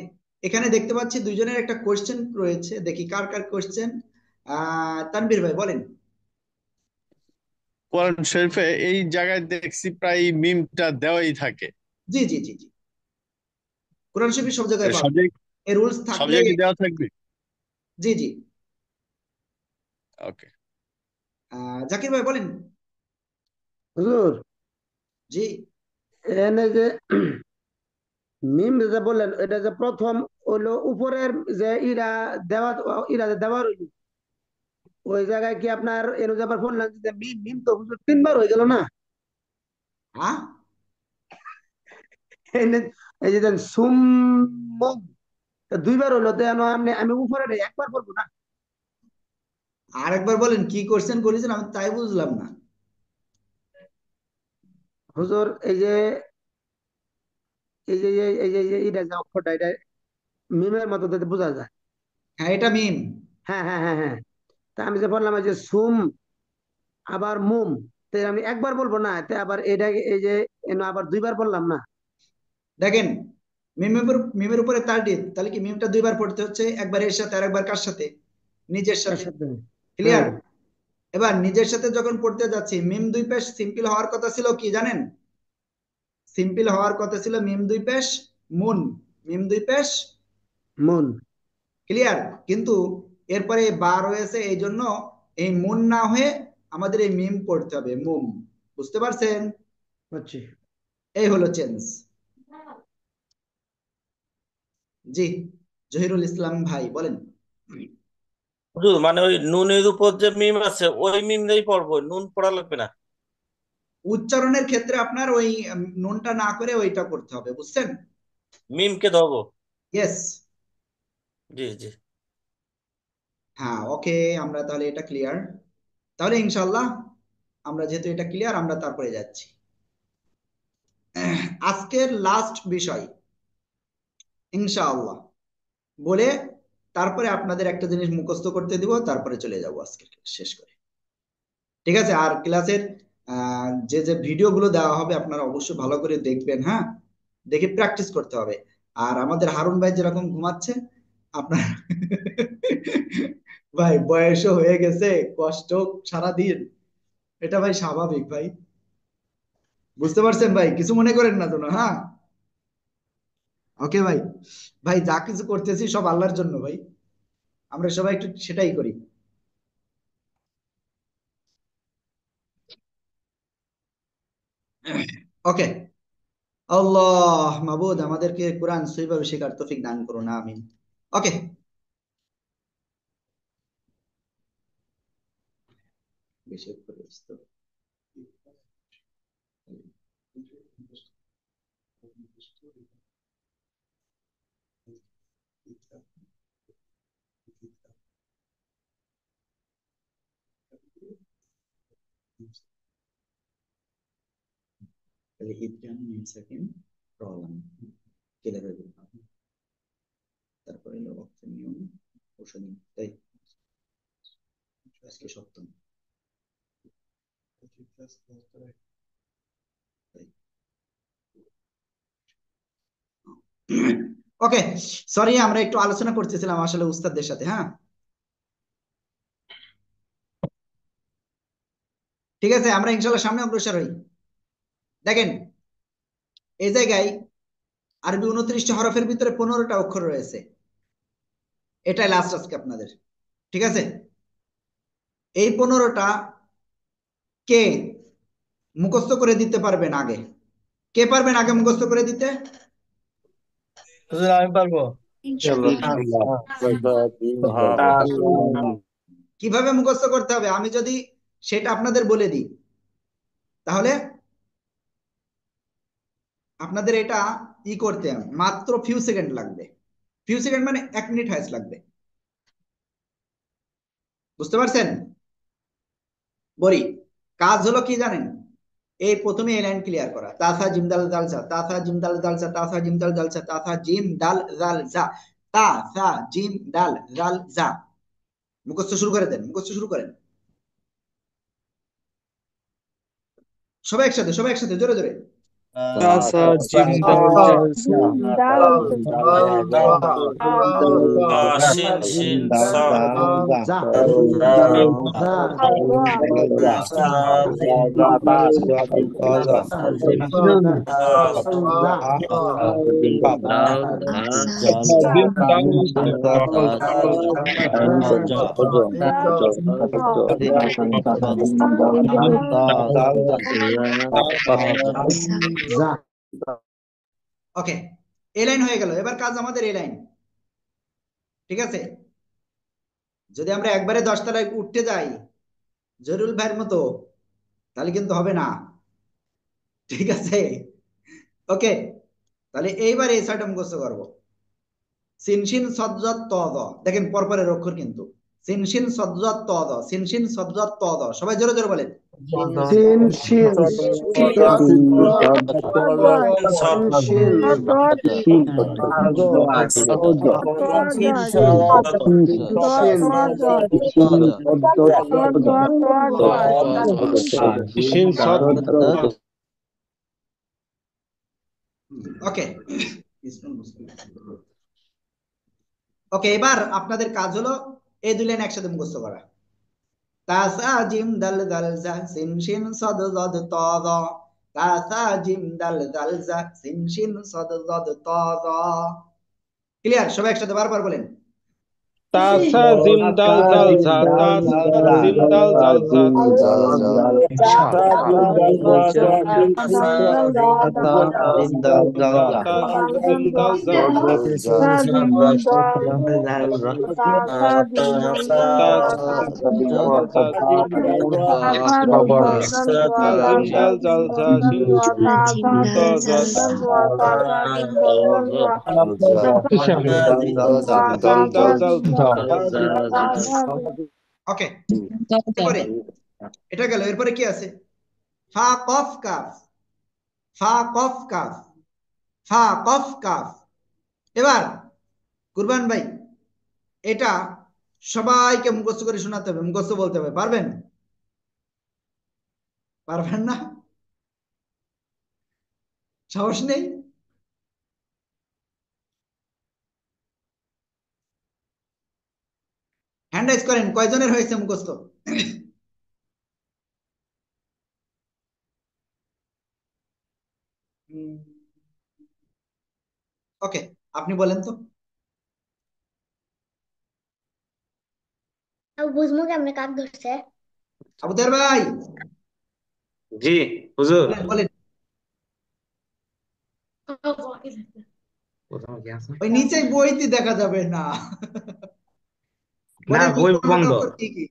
এখানে দেখতে পাচ্ছি দুইজনের একটা কোশ্চেন রয়েছে, দেখি কার কার কোশ্চেন। তানভীর ভাই বলেন। কোরআন শরীফে এই জায়গায় দেখছি প্রায় মিমটা দেওয়াই থাকে। জি জি জি জি, কোরআন শরীফ সব জায়গায় সব পাবেন, জায়গায়, এই রুলস সব থাকলে। জায়গায় দেওয়া থাকবে। জি জি, ওকে, জাকির ভাই বলেন। হুজুর, জি, এনে যে মিম যে বললেন, এটা যে প্রথম হইলো উপরের যে ইরা দেওয়া, ইরা যে দেওয়া রইল, ওই জায়গায় কি আপনার এনে যাবার বললেন যে মিম, মিম তো হুজুর 3বার হয়ে গেল না? হ্যাঁ, এই যে দেন সুম, মুম, 2বার হইলো, তো আমি উপরে নেই, 1বার বলবো না? আরেকবার বলেন কি কোশ্চেন করেছেন, আমি তাই বুঝলাম না। হুজুর এই যে এই যে এই যে এটা যে অক্ষরটা, এটা মিমের মতো যাতে বোঝা যায়। হ্যাঁ এটা মিম। হ্যাঁ হ্যাঁ হ্যাঁ হ্যাঁ। তা আমি যে বললাম এই যে সুম আবার মুম, তো আমি একবার বলবো না, তে আবার এটা এই যে আবার দুইবার বললাম না। দেখেন মিমের উপরে তারডিত, তাহলে কি মিমটা দুইবার পড়তে হচ্ছে, একবার এর সাথে আর একবার কার সাথে, নিজের তার সাথে। সাথে। ক্লিয়ার? হ্যাঁ এবার নিজের সাথে যখন পড়তে যাচ্ছি, মিম দুই পেশ সিম্পল হওয়ার কথা ছিল কি জানেন? সিম্পল হওয়ার কথা ছিল মিম দুই পেশ মুন, মিম দুই পেশ মুন। ক্লিয়ার? কিন্তু এরপরে বা রয়েছে, এই জন্য এই মুন না হয়ে আমাদের এই মিম পড়তে হবে মুম। বুঝতে পারছেন? বুঝছি। এই হলো চেঞ্জ। জি, জহিরুল ইসলাম ভাই বলেন। হুজুর মানে ওই নুনের উপর যে মিম আছে ওই মিম দিয়েই পড়বো, নুন পড়া লাগবে না? উচ্চারণের ক্ষেত্রে আপনার ওই নুনটা না করে ওইটা করতে হবে, বুঝছেন? মিমকে ধরবো। ইয়েস। জি জি। হ্যাঁ ওকে, আমরা তাহলে এটা ক্লিয়ার। তাহলে ইনশাল্লাহ আমরা যেহেতু এটা ক্লিয়ার, আমরা তারপরে যাচ্ছি আজকের লাস্ট বিষয় ইনশাআল্লাহ বলে, তারপরে আপনাদের একটা জিনিস মুখস্থ করতে দিব, তারপরে চলে যাব আজকের ক্লাস শেষ করে। ঠিক আছে? আর ক্লাসের যে যে ভিডিওগুলো দেওয়া হবে আপনারা অবশ্যই ভালো করে দেখবেন, হ্যাঁ, দেখে প্র্যাকটিস করতে হবে। আর আমাদের হারুন ভাই যেরকম ঘুমাচ্ছে আপনার ভাই বয়সও হয়ে গেছে, কষ্ট সারাদিন, এটা ভাই স্বাভাবিক ভাই, বুঝতে পারছেন ভাই? কিছু মনে করেন না যেন, হ্যাঁ? ওকে ভাই, ভাই যা কিছু করতেছি সব আল্লাহর জন্য ভাই, আমরা সবাই একটু সেটাই করি। ওকে, আল্লাহ মাবুদ আমাদেরকে কোরআন সহিভাবে শেখার তৌফিক দান করুন, আমিন। ওকে, বেশি করে বুঝতে। তাহলে ইবরাহিম মিম সেকেন্ড প্রবলেম ক্লিয়ার হয়ে যাবে। তারপরে হলো অপশন নিয়ম ওষুধ, তাই আজকে সপ্তম। ওকে, সরি আমরা একটু আলোচনা করতেছিলাম আসলে উস্তাদদের সাথে, হ্যাঁ? ঠিক আছে, আমরা ইনশাল্লাহ সামনে অগ্রসর হই। দেখেন এই জায়গায় আরবি 29টা হরফের ভিতরে 15টা অক্ষর রয়েছে, এটাই লাস্ট আজকে আপনাদের। ঠিক আছে? এই 15টা কে মুখস্থ করে দিতে পারবেন আগে? কে পারবেন আগে মুখস্থ করে দিতে? হুজুর আমি পারবো। কিভাবে মুখস্থ করতে হবে আমি যদি সেটা আপনাদের বলে দিই, তাহলে আপনাদের এটা করতে মাত্র ফিউ সেকেন্ড লাগবে। ফিউ সেকেন্ড মানে 1 মিনিট হাইস্ট লাগবে। বুঝতে পারছেন? বলি, কাজ হলো কি জানেন? এই প্রথমে এই লাইন ক্লিয়ার করা, তাসা জিম দাল জালসা, তাসা জিম দাল জালসা, তাসা জিম দাল জালসা, তাসা জিম ডাল জাল জা, তাসা জিম ডাল জাল জা। মুখস্থ শুরু করে দেন, মুখস্থ শুরু করেন সবাই একসাথে, সবাই একসাথে জোরে জোরে। তাসা জিম দাল জালসা শিন শিন সা ওকে, এই লাইন হয়ে গেল। এবার কাজ আমাদের এই লাইন। ঠিক আছে? যদি আমরা একবারে 10 তলায় উঠতে যাই জরুল ভাইয়ের মতো, তাহলে কিন্তু হবে না। ঠিক আছে? ওকে, তাহলে এইবার এই ছয়টা মুখস্থ করবো। সিন শিন সদ জদ ত দ, দেখেন পরপরের অক্ষর কিন্তু সিন শিন সদ জ ত দ, সিন শিন সদ জ ত দ, সবাই জোরে জোরে বলেন। সিন শিন ওকে ওকে, এবার আপনাদের কাজ হলো এই দুই লাইন একসাথে মুখস্থ করা। তাসা জিম দাল দাল জা সিন শিন সদ জদ ত দ, তাসা জিম দাল দাল জা সিন শিন সদ জদ ত দ। ক্লিয়ার? সবাই একসাথে বারবার বলেন। তাসা জিম দাল জাল ঝা, তাসা জিম দাল জাল ঝা, ওকে, এরপরে এটা গেল, এরপরে কি আছে? ফা কফ কাফ, ফা কফ কাফ, ফা কফ কাফ। এবার কুরবান ভাই এটা সবাইকে মুখস্থ করে শোনাতে হবে, মুখস্থ বলতে হবে, পারবেন? পারবেন না? সাহস নেই? হ্যান্ড রাইজ করেন, কয়জনের হয়েছে মুখস্থ? ওকে, আপনি বলেন তো। বুঝবো কেমনে কাক ধরছে? আবুদের ভাই জি হুজুর। বলেন। ওই নিচে বইতে দেখা যাবে না। না, বই বন্ধ। কি কি?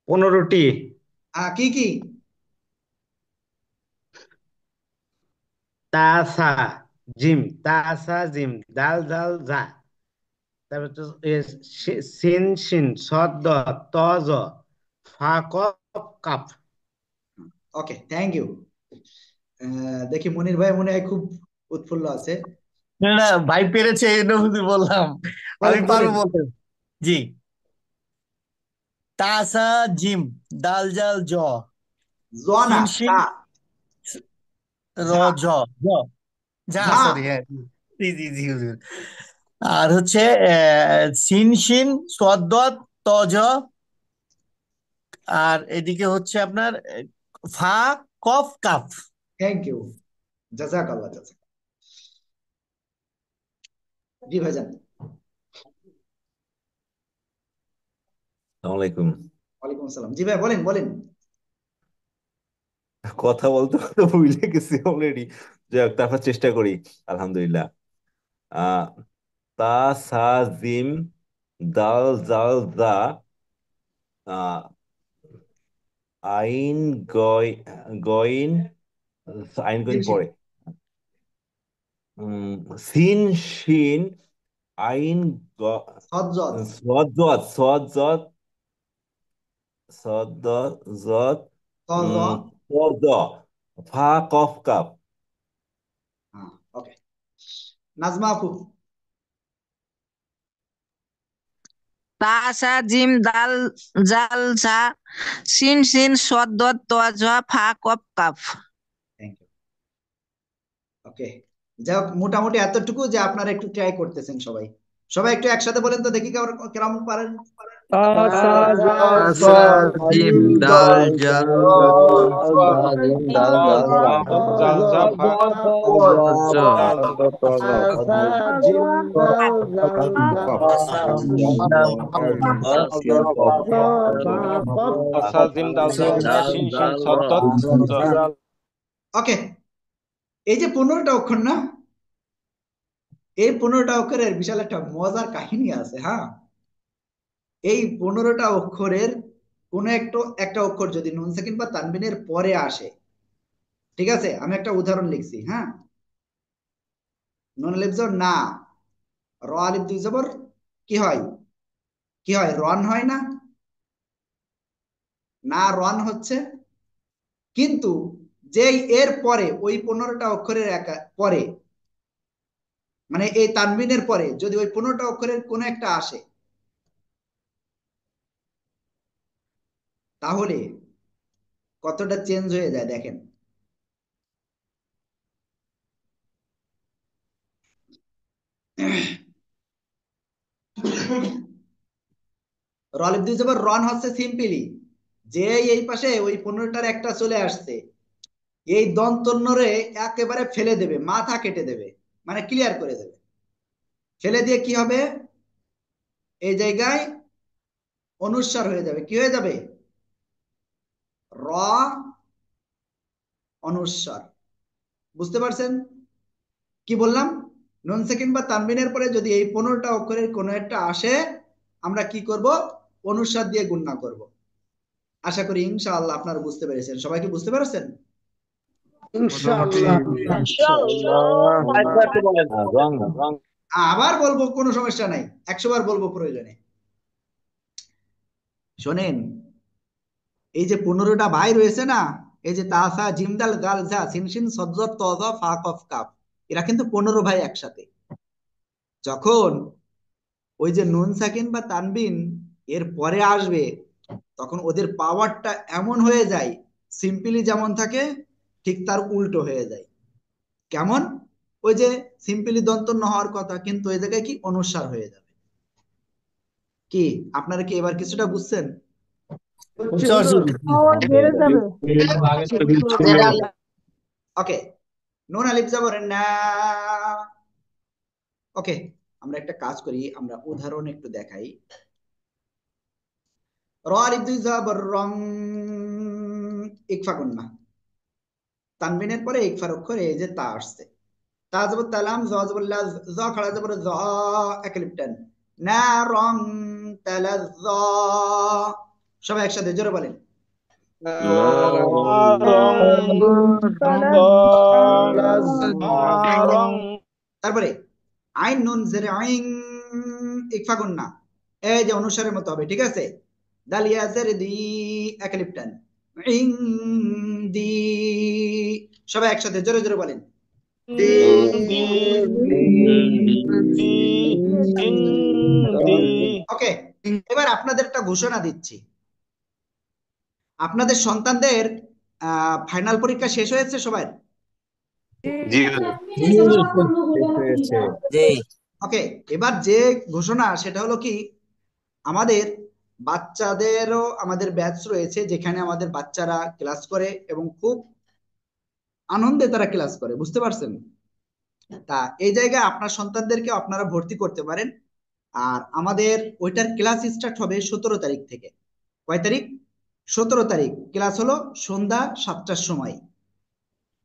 15টি। কি কি? তাসা জিম, তাসা জিম দাল জাল জা, তারপর তো সিন শিন সদ দ ত জ, ফা কফ কাফ। Okay, thank you. দেখি মনির ভাই মনে হয় খুব উৎফুল্ল আছে। না ভাই পেরেছে এই জন্য বললাম, আমি পারবো বলতে। জি, তাসা জিম দাল জাল জ, সিন শিন র জ জ যা, সরি, হ্যাঁ জি জি জি হুজুর। আর হচ্ছে সিন শিন সদ্দত তজ, আর এদিকে হচ্ছে আপনার ফা কফ কাফ। থ্যাংক ইউ, জাযাকাল্লাহ জাযাক। জি ভাইজান। আসসালামু আলাইকুম। ওয়ালাইকুম আসসালাম। জি ভাই বলেন বলেন। কথা বলতে বলতে ভুলে গেছি অলরেডি, যাই হোক তারপর চেষ্টা করি। আলহামদুলিল্লাহ। আহ তা সা জিম দাল জাল জা, আহ আইন গইন, আইন গইন পরে সিন শিন আইন সজ্জত সজ্জত সজ্জত সজ্জত তজ। সজ্জ, ফা কফ কাপ। ওকে, নাজমা আপু। তাসা জিম দাল জাল জা সিন সিন সদ্দত তোয়াজা ফা কফ কাফ। ওকে, যাই হোক মোটামুটি এতটুকু যে আপনারা একটু ট্রাই করতেছেন সবাই। সবাই একটু একসাথে বলেন তো দেখি কেমন পারেন। তাসা জিম দাল জাল ওকে, এই যে 15টা অক্ষর না, এই 15টা অক্ষরের বিশাল একটা মজার কাহিনী আছে। হ্যাঁ, এই 15টা অক্ষরের কোন একটা অক্ষর যদি নুন সাকিন বা তানবিনের পরে আসে, ঠিক আছে, আমি একটা উদাহরণ লিখছি। হ্যাঁ, নুন আলিফ জবর না, র আলিফ দুই জবর কি হয়? কি হয়? রন হয় না? না, রন হচ্ছে। কিন্তু যেই এর পরে ওই 15টা অক্ষরের পরে, মানে এই তানবিনের পরে যদি ওই 15টা অক্ষরের কোন একটা আসে, তাহলে কতটা চেঞ্জ হয়ে যায় দেখেন। রলিফ দুই জবর রন হচ্ছে সিম্পলি যে এই পাশে ওই 15টার একটা চলে আসছে, এই দন্তন্যরে একেবারে ফেলে দেবে, মাথা কেটে দেবে, মানে ক্লিয়ার করে দেবে। ফেলে দিয়ে কি হবে? এই জায়গায় অনুস্বার হয়ে যাবে। কি হয়ে যাবে? র অনুস্বার। বুঝতে পারছেন কি বললাম? নুন সেকেন্ড বা তানবিনের পরে যদি এই 15টা অক্ষরের কোনো একটা আসে, আমরা কি করব? অনুস্বার দিয়ে গুণনা করব। আশা করি ইনশাআল্লাহ আপনারা বুঝতে পেরেছেন। সবাই কি বুঝতে পেরেছেন? মোটামুটি আরেকবার একটু বলেন। রং রং আবার বলবো, কোনো সমস্যা নাই, 100 বার বলবো প্রয়োজনে। শোনেন, এই যে 15টা ভাই রয়েছে না, এই যে তাসা জিমদাল গাল জা সিনশিন সজ্জত তজ ফা কফ কাফ, এরা কিন্তু 15 ভাই একসাথে। যখন ওই যে নুন সাকিন বা তানবিন এর পরে আসবে, তখন ওদের পাওয়ারটা এমন হয়ে যায়, সিম্পলি যেমন থাকে ঠিক তার উল্টো হয়ে যায়। কেমন? ওই যে সিম্পলি দন্তন্য হওয়ার কথা, কিন্তু ওই জায়গায় কি অনুস্বার হয়ে যাবে। কি আপনারা কি এবার কিছুটা বুঝছেন? বেড়ে যাবে। ওকে, নুন আলিফ জবর না। ওকে, আমরা একটা কাজ করি, আমরা উদাহরণ একটু দেখাই। র আলিফ দুই জবর রং, ইকফা গুন্না, তানবিনের পরে ইকফার অক্ষর এই যে তা আসছে। তা জবর তালাম, জ জবর লা, জ খাড়া জবর জ, একলিপটান না রং তালাজ্জ। সবাই একসাথে জোরে বলেন। তারপরে আইন নুন জের আইন, ইকফা গুন্না, এই যে অনুসারের মতো হবে, ঠিক আছে। দাল ইয়া জের দি, একলিপটান ইং দি। সবাই একসাথে জোরে জোরে বলেন। ওকে, এবার আপনাদের একটা ঘোষণা দিচ্ছি। আপনাদের সন্তানদের ফাইনাল পরীক্ষা শেষ হয়েছে সবার? ওকে, এবার যে ঘোষণা সেটা হলো কি, আমাদের বাচ্চাদেরও আমাদের ব্যাচ রয়েছে যেখানে আমাদের বাচ্চারা ক্লাস করে এবং খুব আনন্দে তারা ক্লাস করে, বুঝতে পারছেন? তা এই জায়গায় আপনার সন্তানদেরকে আপনারা ভর্তি করতে পারেন। আর আমাদের ওইটার ক্লাস স্টার্ট হবে 17 তারিখ থেকে। কয় তারিখ? 17 তারিখ। ক্লাস হলো সন্ধ্যা 7টার সময়।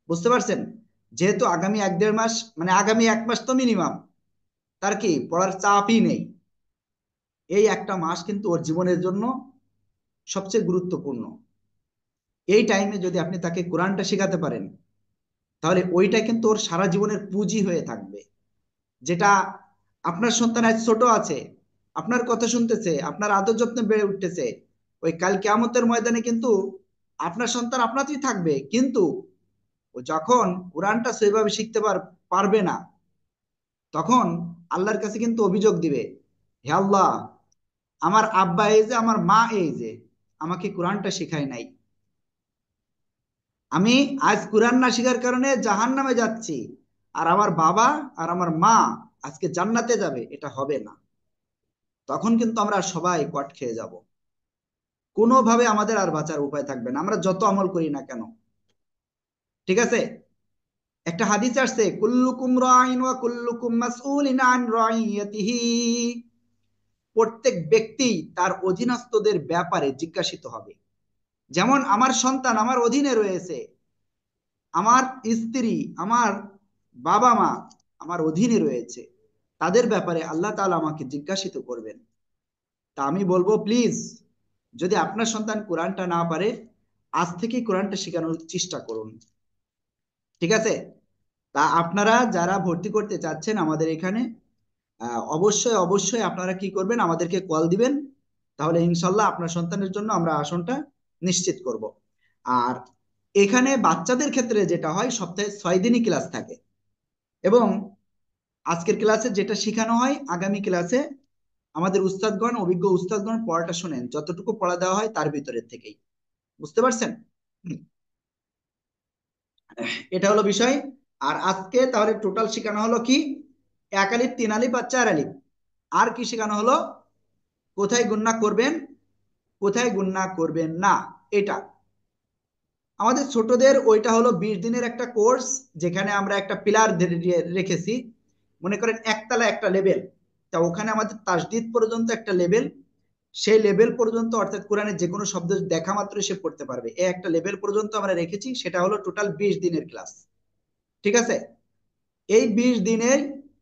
বুঝতে পারছেন? যেহেতু আগামী 1-1.5 মাস, মানে আগামী 1 মাস তো মিনিমাম তার কি পড়ার চাপই নেই। এই একটা মাস কিন্তু ওর জীবনের জন্য সবচেয়ে গুরুত্বপূর্ণ। এই টাইমে যদি আপনি তাকে কোরআনটা শেখাতে পারেন, তাহলে ওইটা কিন্তু ওর সারা জীবনের পুঁজি হয়ে থাকবে। যেটা আপনার সন্তান আজ ছোট আছে, আপনার কথা শুনতেছে, আপনার আদর যত্নে বেড়ে উঠতেছে, ওই কাল কিয়ামতের ময়দানে কিন্তু আপনার সন্তান আপনাতেই থাকবে, কিন্তু ও যখন কোরআনটা সেভাবে শিখতে পারবে না, তখন আল্লাহর কাছে কিন্তু অভিযোগ দিবে, হে আল্লাহ, আমার আব্বা এই যে, আমার মা এই যে আমাকে কোরআনটা শেখায় নাই, আমি আজ কোরআন না শেখার কারণে জাহান্নামে যাচ্ছি, আর আমার বাবা আর আমার মা আজকে জান্নাতে যাবে, এটা হবে না। তখন কিন্তু আমরা সবাই কট খেয়ে যাব, কোনোভাবে আমাদের আর বাঁচার উপায় থাকবে না, আমরা যত আমল করি না কেন। ঠিক আছে? একটা হাদিস আসছে, কুল্লুকুম রাইন ওয়া কুল্লুকুম মাসউলিন আন রাইয়াতিহি। প্রত্যেক ব্যক্তি তার অধীনস্থদের ব্যাপারে জিজ্ঞাসিত হবে। যেমন আমার সন্তান আমার অধীনে রয়েছে, আমার স্ত্রী, আমার বাবা মা আমার অধীনে রয়েছে, তাদের ব্যাপারে আল্লাহ তাআলা আমাকে জিজ্ঞাসিত করবেন। তা আমি বলবো, প্লিজ, যদি আপনার সন্তান কোরআনটা না পারে, আজ থেকেই কোরআনটা শেখানোর চেষ্টা করুন। ঠিক আছে? তা আপনারা যারা ভর্তি করতে চাচ্ছেন আমাদের এখানে, অবশ্যই অবশ্যই আপনারা কি করবেন, আমাদেরকে কল দিবেন, তাহলে ইনশাল্লাহ আপনার সন্তানের জন্য আমরা আসনটা নিশ্চিত করব। আর এখানে বাচ্চাদের ক্ষেত্রে যেটা হয়, সপ্তাহে 6 দিনই ক্লাস থাকে, এবং আজকের ক্লাসে যেটা শেখানো হয় আগামী ক্লাসে আমাদের উস্তাদগণ, অভিজ্ঞ উস্তাদগণ পড়াটা শোনেন, যতটুকু পড়া দেওয়া হয় তার ভিতরের থেকেই। বুঝতে পারছেন? এটা হলো বিষয়। আর আজকে তাহলে টোটাল শেখানো হলো কি, 1 আলিফ 3 আলিফ আর 4 আলিফ। আর কি শেখানো হলো? কোথায় গুণনা করবেন, কোথায় গুণনা করবেন না, এটা আমাদের ছোটদের ওইটা হলো 20 দিনের একটা কোর্স, যেখানে আমরা একটা পিলার রেখেছি। মনে করেন একতলা একটা লেভেল, তা ওখানে আমাদের তাসদিদ পর্যন্ত একটা লেভেল, সেই লেভেল পর্যন্ত অর্থাৎ কোরআনের যে কোনো শব্দ দেখা মাত্র সে পড়তে পারবে, এই একটা লেভেল পর্যন্ত আমরা রেখেছি। সেটা হলো টোটাল 20 দিনের ক্লাস। ঠিক আছে? এই 20 দিনে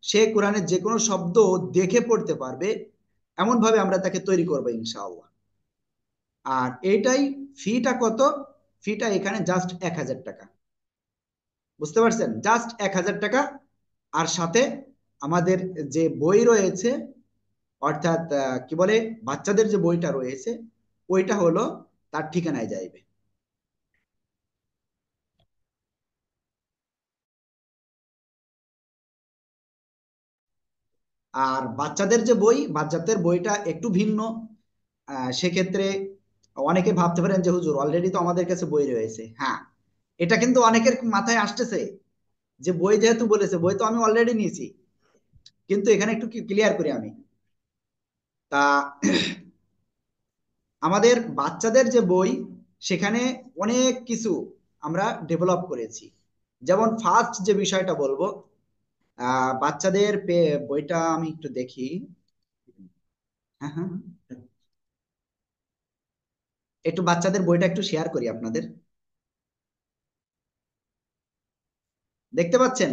সে কোরআনের যে কোনো শব্দ দেখে পড়তে পারবে, এমন ভাবে আমরা তাকে তৈরি করবো ইনশাআল্লাহ। আর এইটাই ফিটা কত? ফিটা এখানে জাস্ট 1000 টাকা। বুঝতে পারছেন? জাস্ট 1000 টাকা। আর সাথে আমাদের যে বই রয়েছে, অর্থাৎ কি বলে, বাচ্চাদের যে বইটা রয়েছে, ওইটা হলো তার ঠিকানায় যাইবে। আর বাচ্চাদের যে বই, বাচ্চাদের বইটা একটু ভিন্ন। সেক্ষেত্রে অনেকে ভাবতে পারেন যে হুজুর অলরেডি তো আমাদের কাছে বই রয়েছে। হ্যাঁ, এটা কিন্তু অনেকের মাথায় আসতেছে যে বই যেহেতু বলেছে, বই তো আমি অলরেডি নিয়েছি। কিন্তু এখানে একটু ক্লিয়ার করি আমি। তা আমাদের বাচ্চাদের যে বই, সেখানে অনেক কিছু আমরা ডেভেলপ করেছি। যেমন ফার্স্ট যে বিষয়টা বলবো, বাচ্চাদের বইটা আমি একটু দেখি। হ্যাঁ হ্যাঁ, একটু বাচ্চাদের বইটা একটু শেয়ার করি আপনাদের। দেখতে পাচ্ছেন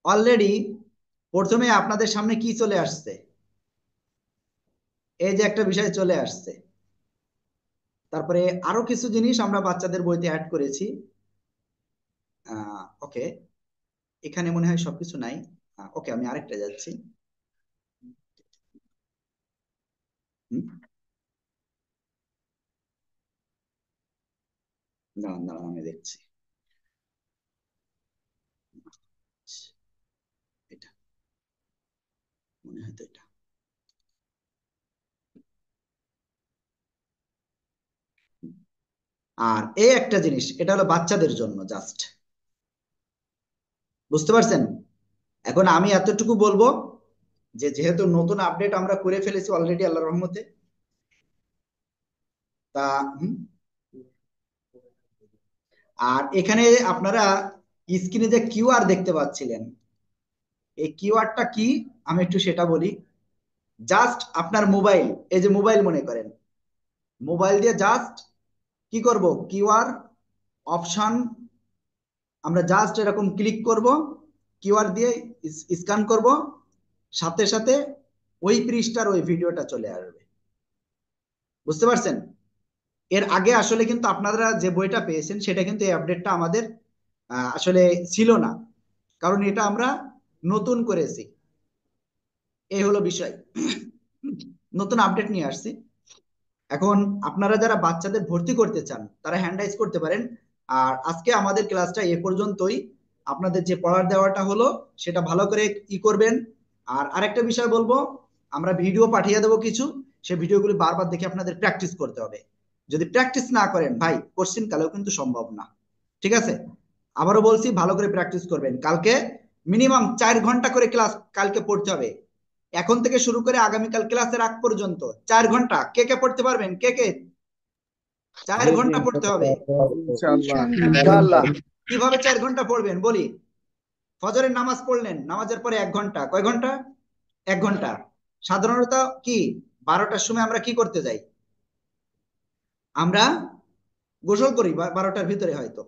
অলরেডি প্রথমে আপনাদের সামনে কি চলে আসছে? এই যে একটা বিষয় চলে আসছে। তারপরে আরো কিছু জিনিস আমরা বাচ্চাদের বইতে অ্যাড করেছি। ওকে, এখানে মনে হয় সবকিছু নাই। ওকে, আমি আরেকটা যাচ্ছি। দাঁড়ান দাঁড়ান, আমি দেখছি। এটা মনে হয় তো এটা। আর এই একটা জিনিস, এটা হলো বাচ্চাদের জন্য জাস্ট। বুঝতে পারছেন? এখন আমি এতটুকু বলবো যে যেহেতু নতুন আপডেট আমরা করে ফেলেছি অলরেডি আল্লাহর রহমতে, তা আর এখানে আপনারা স্ক্রিনে যে কিউআর দেখতে পাচ্ছিলেন, এই কিউআরটা কি আমি একটু সেটা বলি। জাস্ট আপনার মোবাইল, এই যে মোবাইল মনে করেন, মোবাইল দিয়ে জাস্ট কি করব, কিউআর অপশন আমরা জাস্ট এরকম ক্লিক করব, কিউআর দিয়ে স্ক্যান করব, সাথে সাথে ওই পৃষ্ঠার ওই ভিডিওটা চলে আসবে। বুঝতে পারছেন? এর আগে আসলে কিন্তু আপনারা যে বইটা পেয়েছেন সেটা কিন্তু এই আপডেটটা আমাদের আসলে ছিল না, কারণ এটা আমরা নতুন করেছি। এই হলো বিষয়, নতুন আপডেট নিয়ে আসছি। এখন আপনারা যারা বাচ্চাদের ভর্তি করতে চান তারা হ্যান্ড রাইজ করতে পারেন। আর আজকে আমাদের ক্লাসটা এ পর্যন্তই। আপনাদের যে পড়ার দেওয়াটা হলো সেটা ভালো করে করবেন। আর আরেকটা বিষয় বলবো, আমরা ভিডিও পাঠিয়ে দেবো কিছু, সেই ভিডিওগুলি বারবার দেখে আপনাদের প্র্যাকটিস করতে হবে। যদি প্র্যাকটিস না করেন ভাই, কোশ্চিন কালেও কিন্তু সম্ভব না। ঠিক আছে? আবারও বলছি, ভালো করে প্র্যাকটিস করবেন। কালকে মিনিমাম 4 ঘন্টা করে ক্লাস কালকে পড়তে হবে। এখন থেকে শুরু করে আগামীকাল ক্লাসের আগ পর্যন্ত 4 ঘন্টা। কে কে পড়তে পারবেন? কে কে 4 ঘন্টা পড়তে হবে? ইনশাআল্লাহ। কিভাবে 4 ঘন্টা পড়বেন বলি। ফজরের নামাজ পড়লেন, নামাজের পরে 1 ঘন্টা। কয় ঘন্টা? 1 ঘন্টা। সাধারণত কি 12টার সময় আমরা কি করতে যাই? আমরা গোসল করি 12টার ভিতরে। হয়তো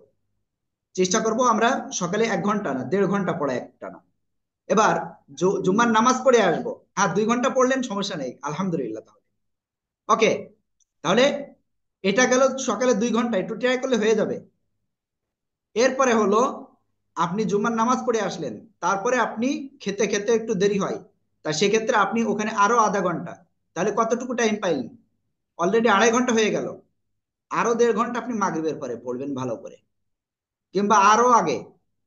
চেষ্টা করব আমরা সকালে 1 ঘন্টা না 1.5 ঘন্টা পড়া একটা না। এবার জুম্মার নামাজ পড়ে আসবো। হ্যাঁ, 2 ঘন্টা পড়লেন, সমস্যা নেই, আলহামদুলিল্লাহ। তাহলে ওকে, তাহলে এটা গেল সকালে 2 ঘন্টা, একটু ট্রাই করলে হয়ে যাবে। এরপরে হলো আপনি জুম্মার নামাজ পড়ে আসলেন, তারপরে আপনি খেতে খেতে একটু দেরি হয়, তা সেক্ষেত্রে আপনি ওখানে আরো আধা ঘন্টা, তাহলে কতটুকু টাইম পাইলেন? অলরেডি 2.5 ঘন্টা হয়ে গেল। আরো 1.5 ঘন্টা আপনি মাগরিবের পরে পড়বেন ভালো করে, কিংবা আরো আগে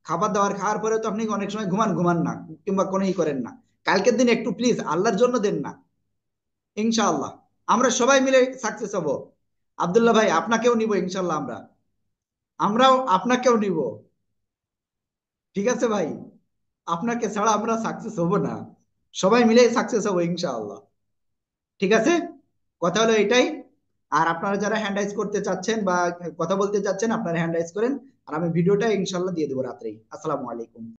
খাবার দাবার খাওয়ার পরে তো আপনি অনেক সময় ঘুমান না, কিংবা কোনো করেন না। কালকের দিন একটু প্লিজ আল্লাহর জন্য দেন না। ইনশাআল্লাহ আমরা সবাই মিলে সাকসেস হব। আব্দুল্লাহ ভাই আপনাকেও নিব ইনশাআল্লাহ, আমরাও আপনাকেও নিব। ঠিক আছে ভাই, আপনাকে ছাড়া আমরা সাকসেস হব না, সবাই মিলে সাকসেস হবো ইনশাআল্লাহ। ঠিক আছে, কথা হলো এটাই। আর আপনারা যারা হ্যান্ড রাইজ করতে চাচ্ছেন বা কথা বলতে চাচ্ছেন, আপনারা হ্যান্ড রাইজ করেন, আর আমি ভিডিওটা ইনশাআল্লাহ দিয়ে দেবো রাত্রেই। আসসালামু আলাইকুম।